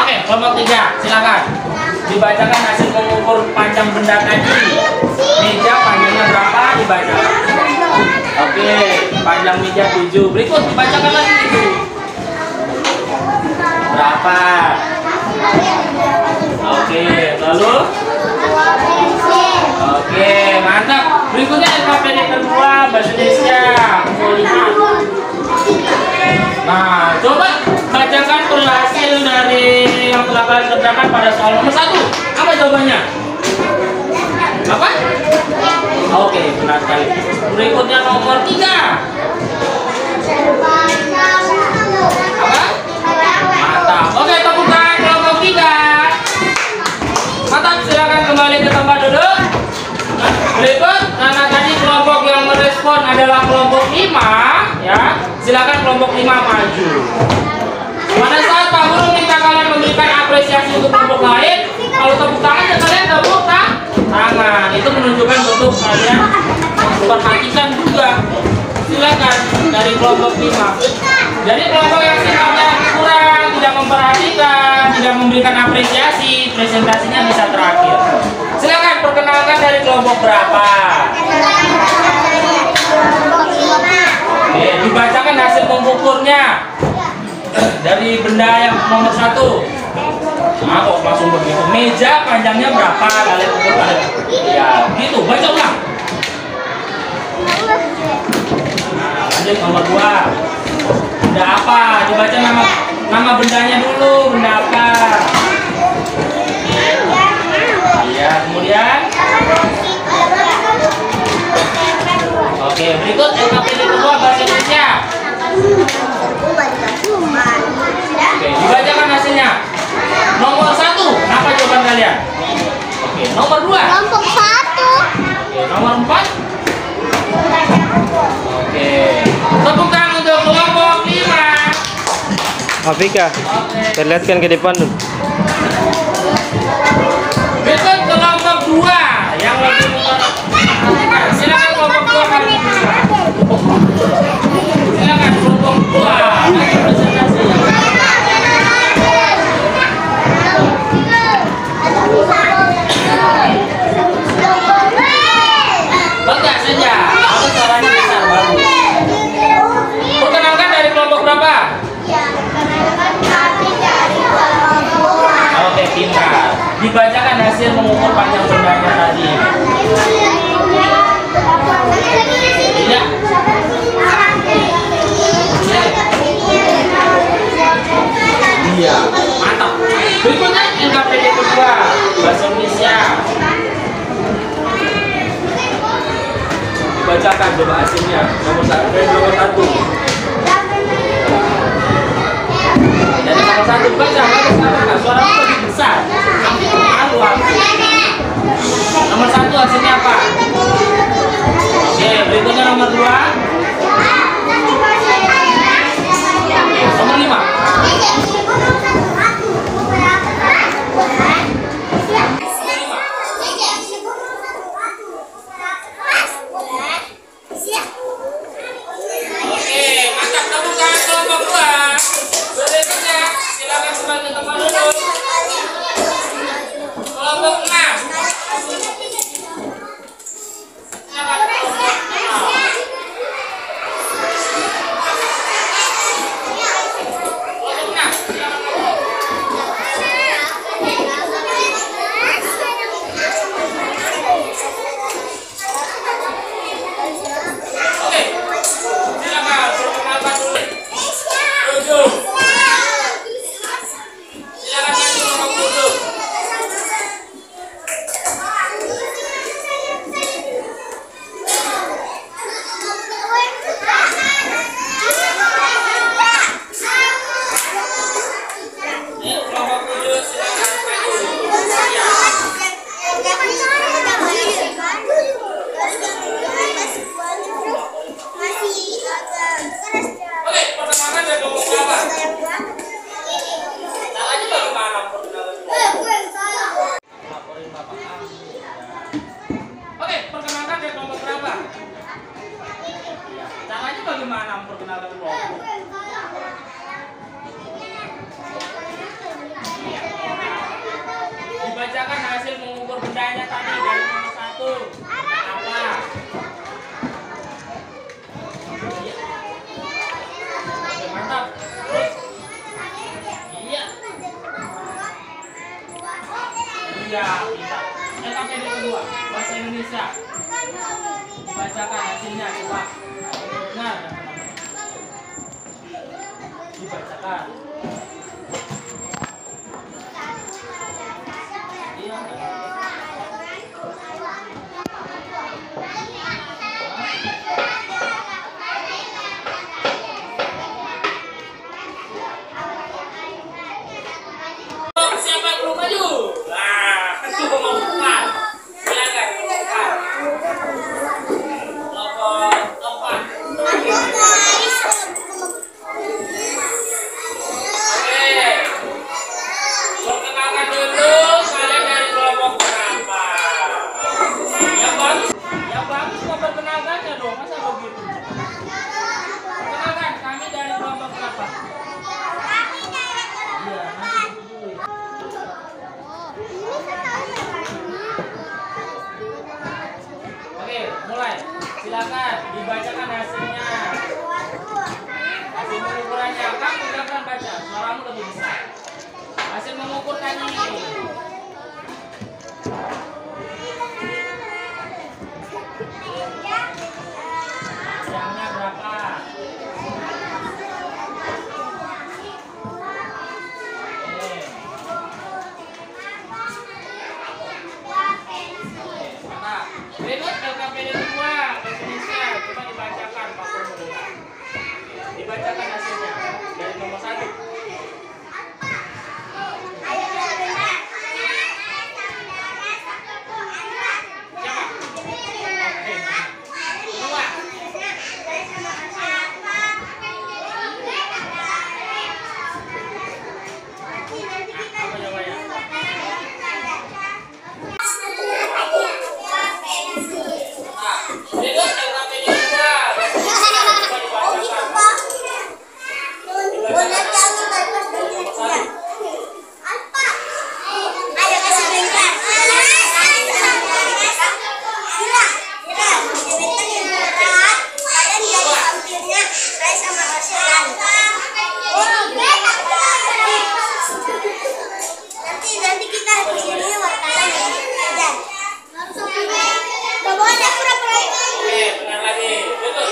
Oke, kelompok 3, silakan. Dibacakan hasil mengukur panjang benda tadi. Meja panjangnya berapa? Dibacakan. Oke, panjang meja 7. Berikut dibacakan lagi itu. Berapa? Oke, lalu? Oke, mantap. Berikutnya LKPD kedua Bahasa Indonesia. Mau lihat. Nah, coba bacakan hasil dari yang telah kalian kerjakan pada soal nomor 1. Apa jawabannya? Apa? Oke, benar sekali. Berikutnya nomor 3. Apa? Mantap. Oke, tepuk tangan kelompok 3. Mantap, silakan kembali ke tempat duduk. Berikut, karena tadi kelompok yang merespon adalah kelompok 5, ya. Silakan kelompok 5 maju. Pada saat Pak Guru minta kalian memberikan apresiasi untuk kelompok lain, kalau tepuk tangan ya kalian tepuk tangan. Itu menunjukkan bentuk kalian memperhatikan juga. Silakan dari kelompok 5. Jadi kelompok yang sifatnya kurang, tidak memperhatikan, tidak memberikan apresiasi, presentasinya bisa terakhir. Silakan perkenalkan dari kelompok berapa? Oke, dibacakan hasil mengukurnya dari benda yang nomor 1. Nah, kok langsung begitu? Meja panjangnya berapa? Kalian ukur kalian. Ya, gitu. Baca ulang. Nah, lanjut nomor 2. Benda apa? Dibaca nama bendanya dulu. Benda apa? Iya, kemudian. Oke, berikut LKPD kedua Bahasa Indonesia. Oke, dibacakan hasilnya. Nomor 1, apa jawaban kalian? Oke, nomor 2. Kelompok 1. Oke, nomor 4. Oke, tepuk tangan untuk kelompok 5. Afika, perlihatkan ke depan dulu. Berikut kelompok 2 yang lebih memperhatikan. Silakan kelompok 2 kali ini. Silakan kelompok 2. Ayo presentasi. Bangga saja. Aku suaranya besar baru. Perkenalkan dari kelompok berapa? Oke, pintar. Dibacakan hasil mengukur panjang bendanya tadi. Tidak. Iya, mantap. Berikutnya LKPD kedua Bahasa Indonesia. Dibacakan coba hasilnya. Nomor 1. Dari nomor 1. Baca, suara lebih besar. Nomor 1 hasilnya apa? Oke, berikutnya nomor 2. dibacakan hasilnya coba. Nah, dibacakan. Iya. Siapa yang belum maju? Nah, itu mau buka. Silakan buka. Nomor 4. Oke. Perkenalkan dulu kalian dari kelompok berapa? Yang bagus kok perkenalkannya dong, masa begitu? Perkenalkan, kami dari kelompok berapa? Iya, nanti dulu ya. Oke, mulai. Silakan dibacakan hasilnya. Hasil pengukurannya. Kamu jangan baca, suaramu lebih besar. Hasil mengukurkan ini. Yang berapa? Berikut LKPD 2 Indonesia, coba dibacakan Pak Purwo. Dibacakan hasilnya dari nomor 1. Siapa? Oke. Kedua. Apa jawabannya? Berikut LKPD 2. Coba dibacakan. Nanti kita di sini wartawan ya. Bawa ada pura-pura itu. Oke, benar lagi. Betul.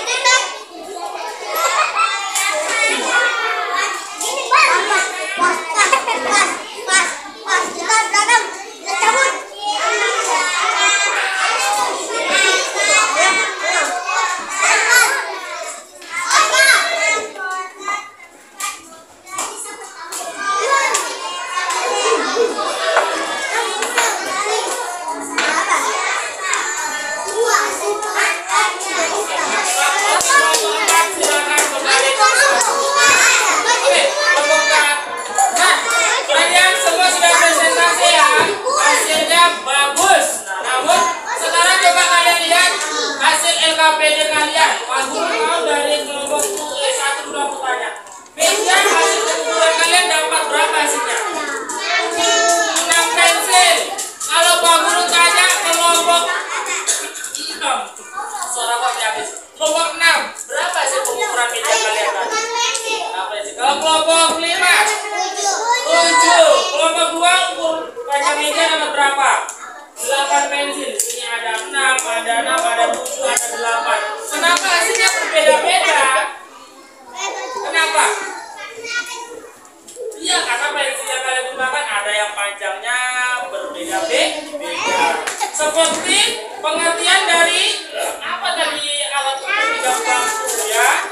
Pas, kita berantem, kita cabut. Silakan kembali. Oke, temukan. Nah, kalian semua sudah presentasi ya. Hasilnya bagus. Nah, namun sekarang coba kalian lihat hasil LKPD kalian. Pak Guru mau dari kelompok S1 dulu aku tanya. Biasanya hasil pengukuran kalian dapat berapa hasilnya? 6 pensil. Kalau Pak Guru tanya kelompok 6, suara kok habis. Kelompok 6, berapa hasil pengukuran meja kalian tadi? Kalau kelompok 5, 7. Kelompok 2 ukur panjang meja dapat berapa? 8 pensil. Sini ada 6, ada 6, ada 7, ada 8. Kenapa hasilnya berbeda-beda? Kenapa? Iya, karena pensil yang kalian gunakan ada yang panjangnya berbeda-beda. Seperti pengertian dari apa tadi alat ukur tidak bangku ya.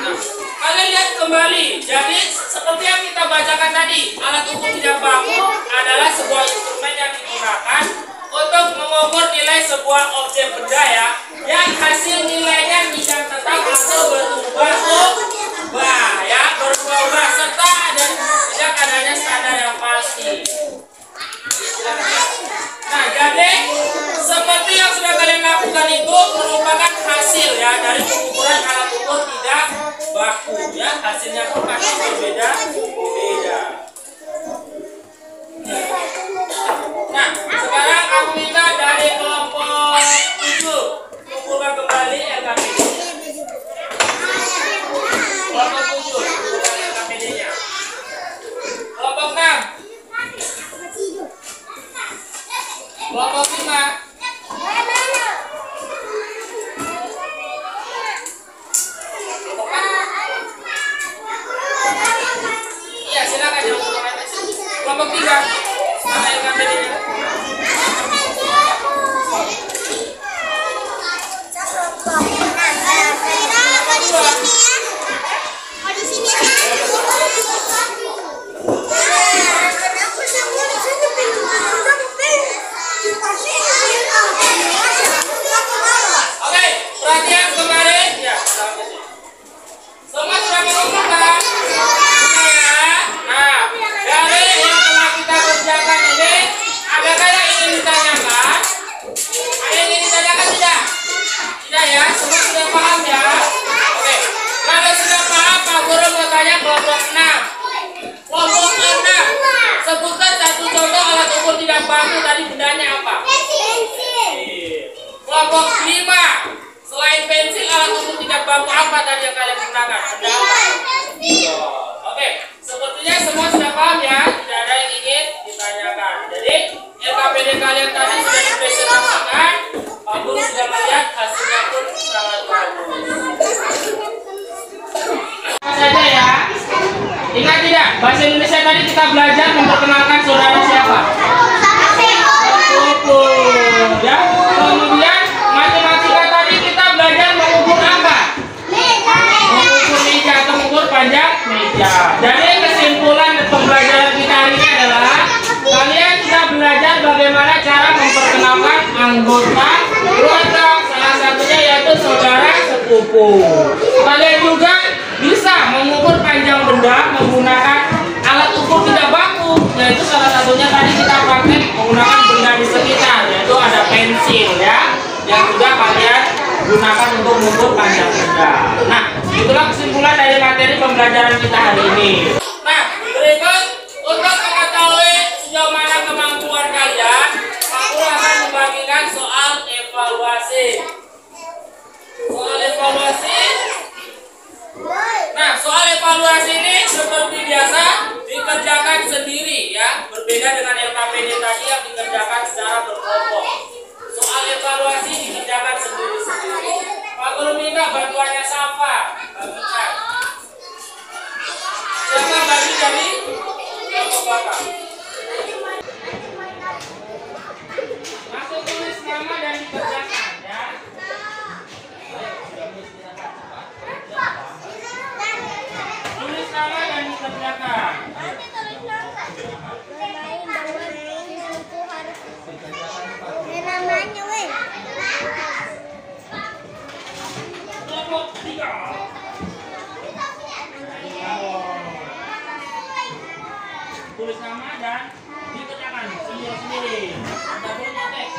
Nah, kalian lihat kembali. Jadi seperti yang kita bacakan tadi, alat ukur tidak baku adalah sebuah instrumen yang digunakan untuk mengukur nilai sebuah objek benda ya, yang hasil nilainya tidak tetap atau berubah-ubah ya, berubah-ubah serta tidak adanya standar yang pasti. Nah, jadi seperti yang sudah kalian lakukan itu merupakan hasil ya dari pengukuran alat ukur tidak baku ya, hasilnya pun pasti berbeda-beda. Nah, sekarang aku minta dari kelompok 7 kumpulkan kembali LKPD Kelompok 5. Selain pensil, alat ukur tingkat bambu apa tadi yang kalian gunakan? Benda apa? Oke, sepertinya semua sudah paham ya. Tidak ada yang ingin ditanyakan. Jadi LKPD kalian tadi sudah dipresentasikan. Pak Guru sudah melihat, hasilnya pun sangat bagus. Saja ya. Ingat tidak? Bahasa Indonesia tadi kita belajar memperkenalkan saudara siapa? Kupu. Ya. Kemudian matematika tadi kita belajar mengukur apa? Mengukur meja atau mengukur panjang meja. Jadi kesimpulan pembelajaran kita hari ini adalah kalian sudah belajar bagaimana cara memperkenalkan anggota keluarga, salah satunya yaitu saudara sepupu. Kalian juga bisa mengukur panjang benda menggunakan alat ukur tidak baku, yaitu salah satunya tadi kita pakai menggunakan benda di sekitar, yaitu ada pensil ya, yang juga kalian gunakan untuk mengukur panjang benda. Nah, itulah kesimpulan dari materi pembelajaran kita hari ini. Nah, berikut untuk mengetahui sejauh mana kemampuan kalian, Pak Guru akan membagikan soal evaluasi. Soal evaluasi. Nah, soal evaluasi ini seperti biasa dikerjakan sendiri ya, berbeda dengan LKPD tadi yang dikerjakan secara berkelompok. Soal evaluasi dikerjakan sendiri-sendiri. Pak Guru minta bantuannya siapa? Bagikan. Siapa bagi dari kelompok Bapak? Langsung tulis nama dan dikerjakan ya. Tulis nama dan dikerjakan. Namanya weh. Kelompok 3. Tulis nama dan dikerjakan sendiri-sendiri. Tidak boleh nyetek.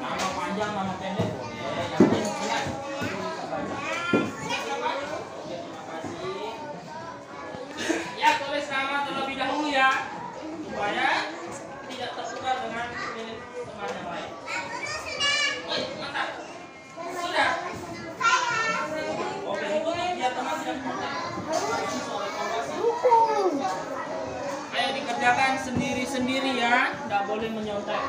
Nama panjang, nama pendek boleh. Yang penting jelas. Bisa baca. Oke, terima kasih. Ya, tulis nama terlebih dahulu ya, supaya tidak tertukar dengan milik teman yang lain. Mantap. Sudah. Oke, itu biar teman tidak kontak. Soal evaluasi. Ayo dikerjakan sendiri-sendiri ya, nggak boleh menyontek.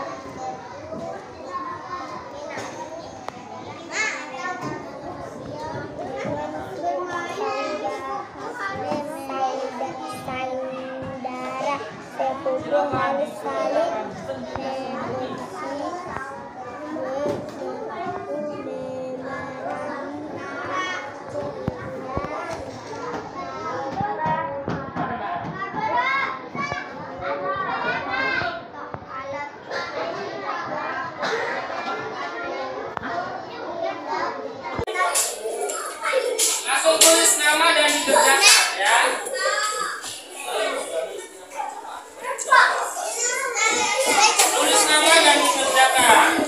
Langsung tulis nama dan dikerjakan ya. Tulis nama dan dikerjakan.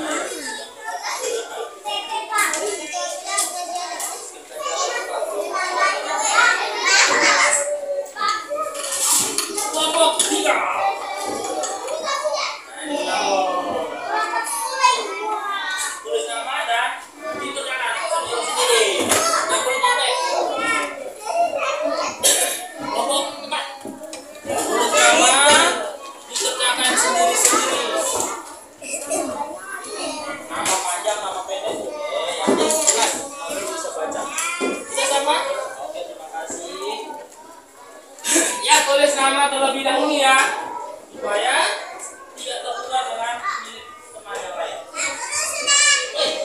Kelompok 3. Tulis nama dan dikerjakan sendiri-sendiri. Tidak boleh nyetek. Kelompok 4. Tulis nama, dikerjakan sendiri-sendiri. Nama panjang, nama pendek boleh. Yang penting jelas, harus bisa baca. Sudah sama? Oke, terima kasih. Ya, tulis nama terlebih dahulu ya, supaya tidak tertukar dengan milik teman yang lain.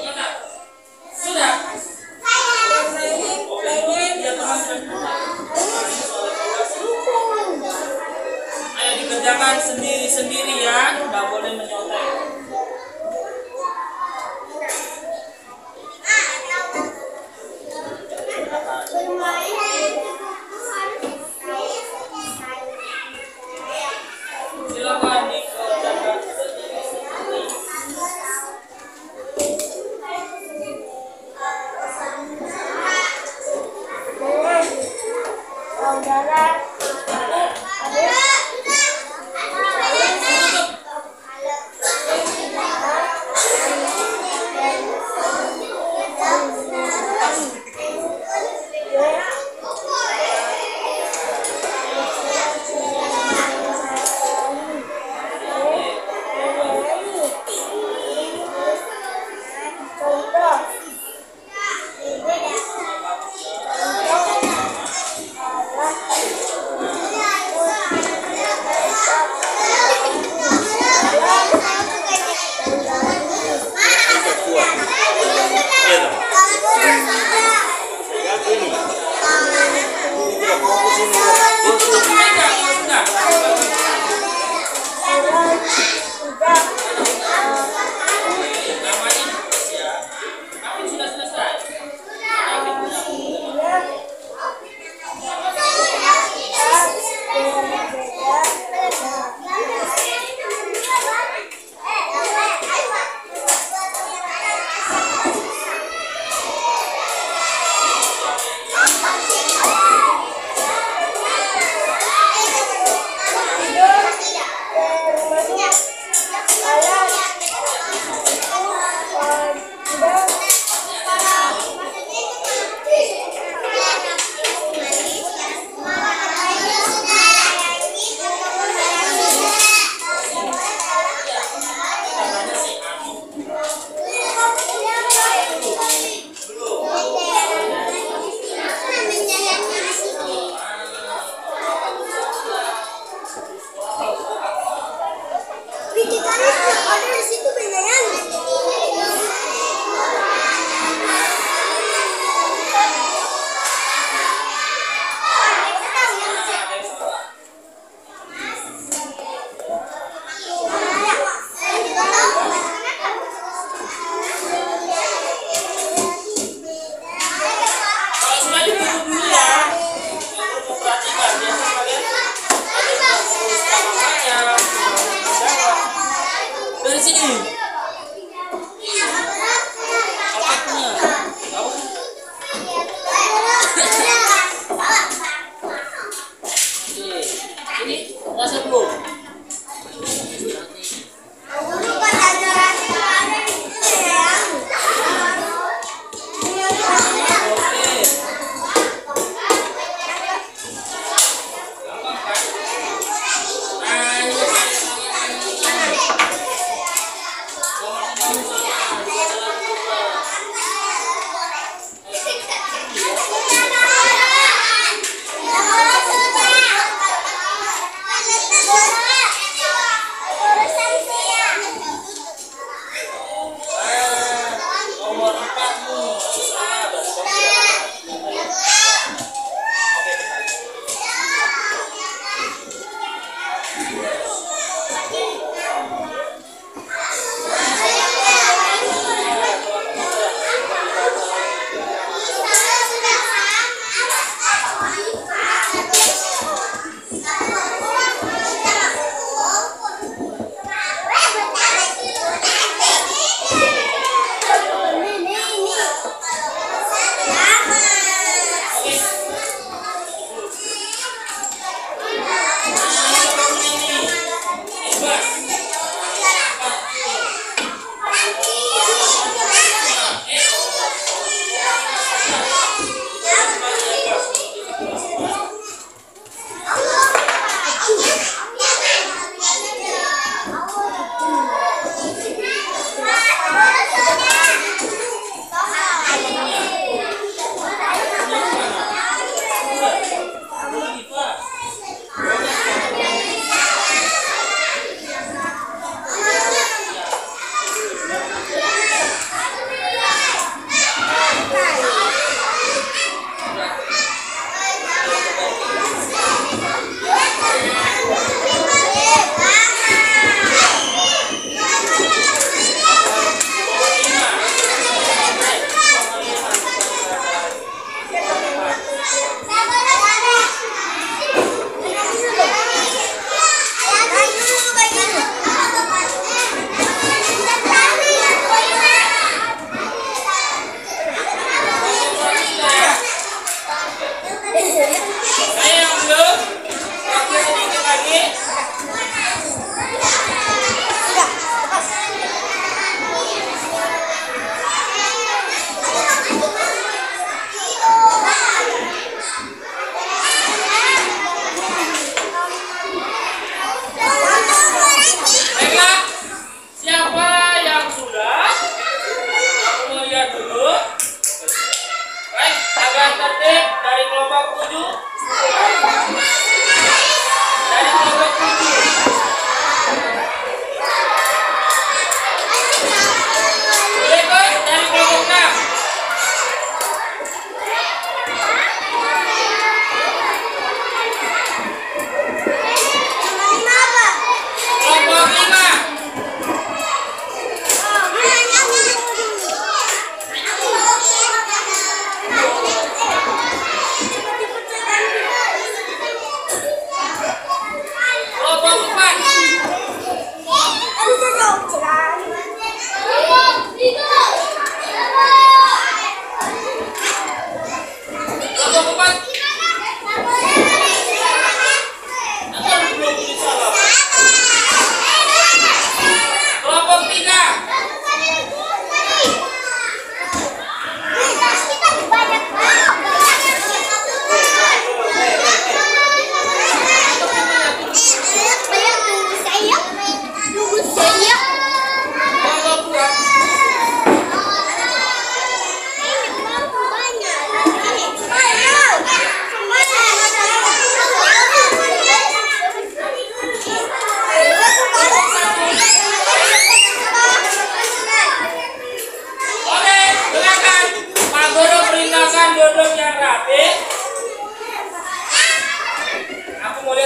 Mantap. Sudah. Oke, ini biar teman tidak kontak. Soal evaluasi. Ayo dikerjakan sendiri-sendiri ya, nggak boleh menyontek. Silakan dikerjakan sendiri-sendiri.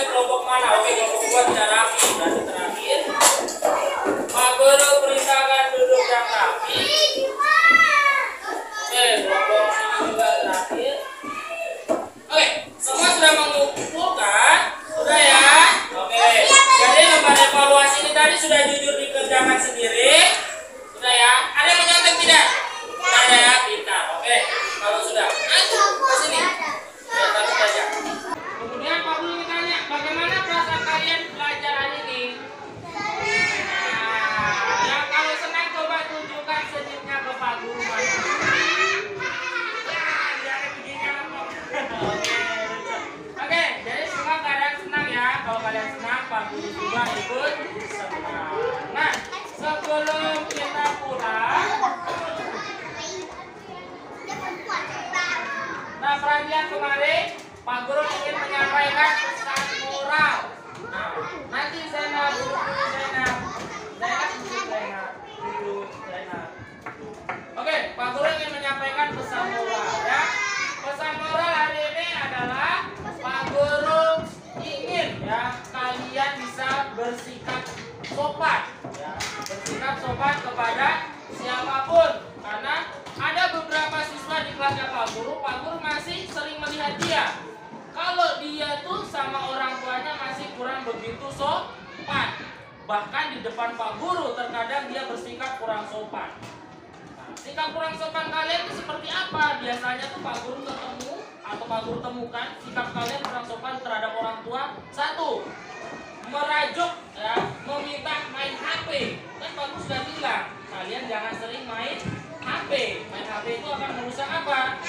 kelompok mana? Oke, kelompok 2 tidak rapi. Berarti terakhir Pak Guru perintahkan duduk yang rapi. Oke, kelompok ini juga terakhir. Oke, semua sudah mengumpulkan? Sudah ya? Oke, jadi lembar evaluasi ini tadi sudah jujur dikerjakan sendiri. Sudah ya? Ada yang mencontek tidak? Tidak ada ya? Pintar. Oke, kalau sudah, ayo ke sini. Ya, satu saja. Kemudian Pak Guru ditanya, bagaimana perasaan kalian belajar hari ini? Nah, yang kalau senang coba tunjukkan senyumnya ke Pak Guru. Oke, jadi semua keadaan senang ya. Kalau kalian senang, Pak Guru juga ikut senang. Nah, sebelum kita pulang, nah perhatian kemarin Pak Guru ingin menyampaikan pesan moral. Nah, nanti Zainab duduk dulu, Zainab. Oke, Pak Guru ingin menyampaikan pesan moral ya. Pesan moral hari ini adalah Pak Guru ingin ya kalian bisa bersikap sopan ya. Bersikap sopan kepada siapapun, karena ada beberapa siswa di kelasnya Pak Guru masih sering melihat dia. Kalau dia tuh sama orang tuanya masih kurang begitu sopan. Bahkan di depan Pak Guru terkadang dia bersikap kurang sopan. Nah, sikap kurang sopan kalian itu seperti apa? Biasanya tuh Pak Guru ketemu atau Pak Guru temukan sikap kalian kurang sopan terhadap orang tua. 1. Merajuk ya, meminta main HP. Kan Pak Guru sudah bilang, kalian jangan sering main HP. Main HP itu akan merusak apa?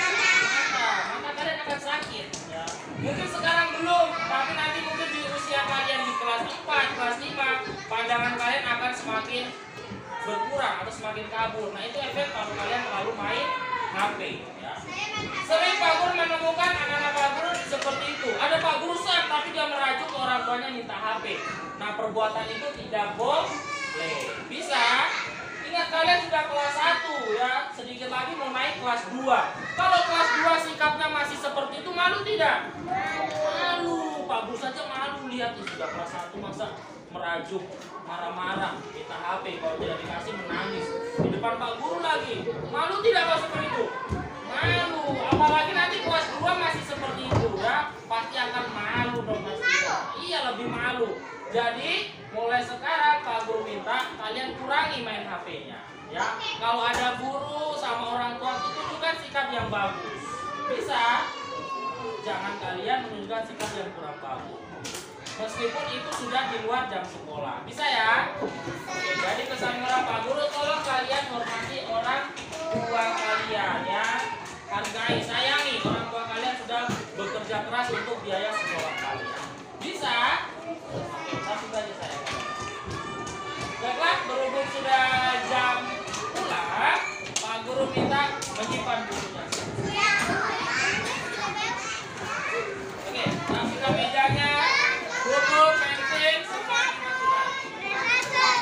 Mata kalian akan sakit ya. Mungkin sekarang belum, tapi nanti mungkin di usia kalian di kelas 4, kelas 5, pandangan kalian akan semakin berkurang atau semakin kabur. Nah, itu efek kalau kalian terlalu main HP ya. Sering Pak Guru menemukan anak-anak Pak Guru seperti itu. Ada Pak Guru sah, tapi dia merajuk ke orang tuanya minta HP. Nah, perbuatan itu tidak boleh. Bisa. Ingat kalian sudah kelas 1 ya, sedikit lagi mau naik kelas 2. Kalau kelas 2 sikapnya masih seperti itu, malu tidak? Malu. Pak Guru saja malu lihat sudah kelas 1 masa merajuk, marah-marah, minta HP, kalau tidak dikasih menangis. Di depan Pak Guru lagi. Malu tidak kalau seperti itu? Malu. Apalagi nanti kelas 2 masih seperti itu ya, pasti akan malu dong pasti. Iya, lebih malu. Jadi mulai sekarang Pak Guru minta kalian kurangi main HP-nya ya. Kalau ada guru sama orang tua itu tunjukkan sikap yang bagus. Bisa. Jangan kalian menunjukkan sikap yang kurang bagus. Meskipun itu sudah di luar jam sekolah. Bisa ya? Oke, jadi pesan moral Pak Guru, tolong kalian hormati orang tua kalian ya. Hargai, sayangi orang tua kalian sudah bekerja keras untuk biaya sekolah kalian. Bisa? Satu saja saya. Baiklah, berhubung sudah jam pulang, Pak Guru minta menyimpan bukunya. Oke, rapikan mejanya, buku, pensil, semua dimasukkan.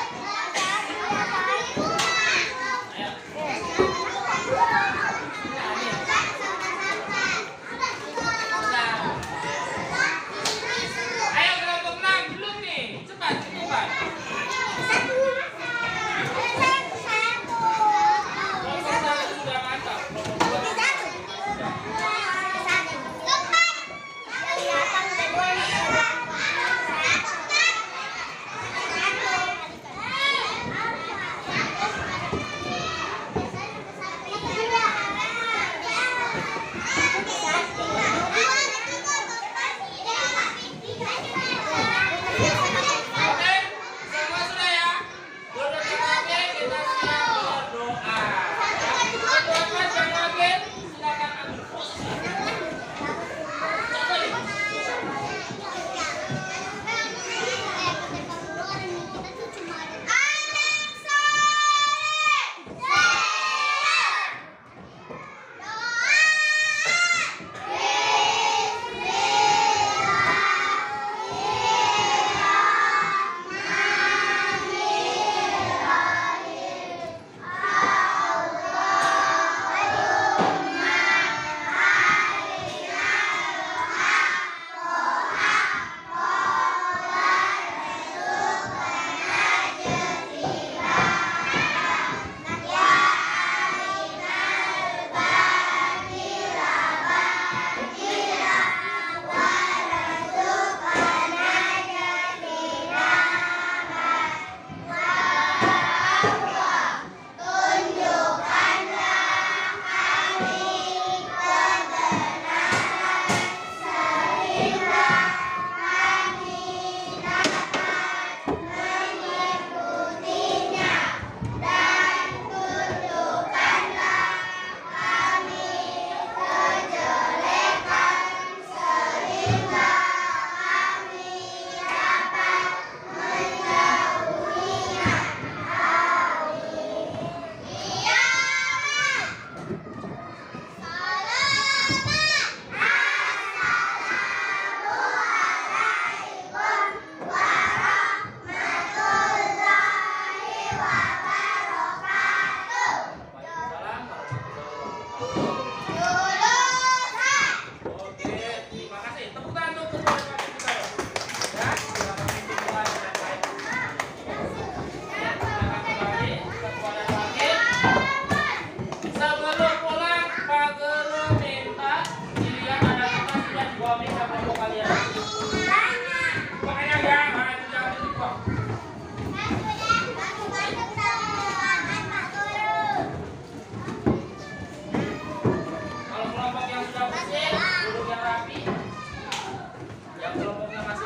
Ayo kelompok 6 belum nih, cepat. Kelompok 1 sudah mantap, kelompok 2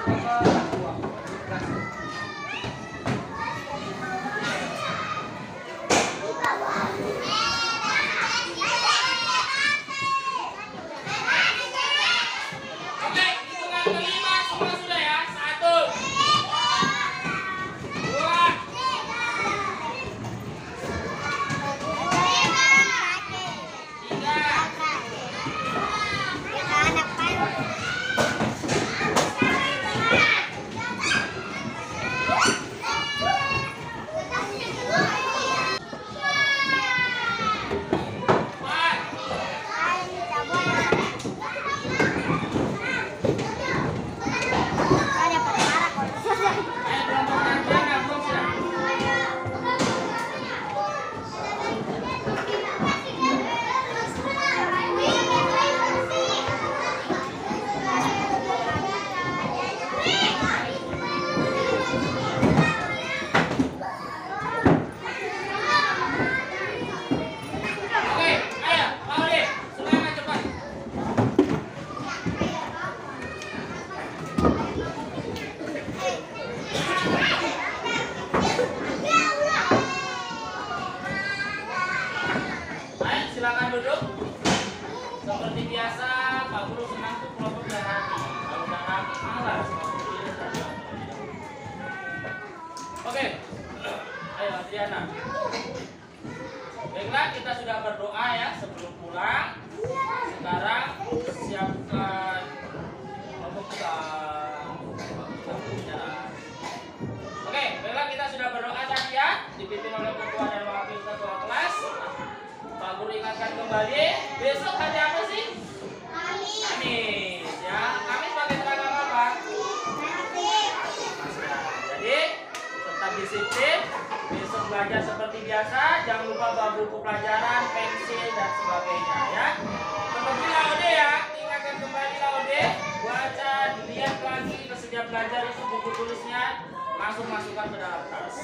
Oke, hitungan kelima semua sudah ya. 1, 2, masukkan ke dalam tas.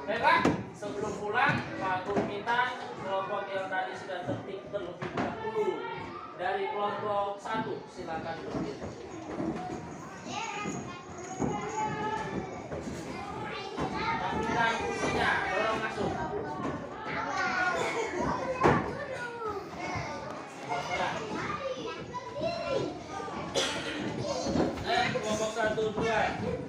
Baiklah, sebelum pulang, Pak Guru minta kelompok yang tadi sudah tertib terlebih dahulu. Dari kelompok 1, silakan berdiri. Rapikan kursinya, dorong masuk. Kelompok 1, 2.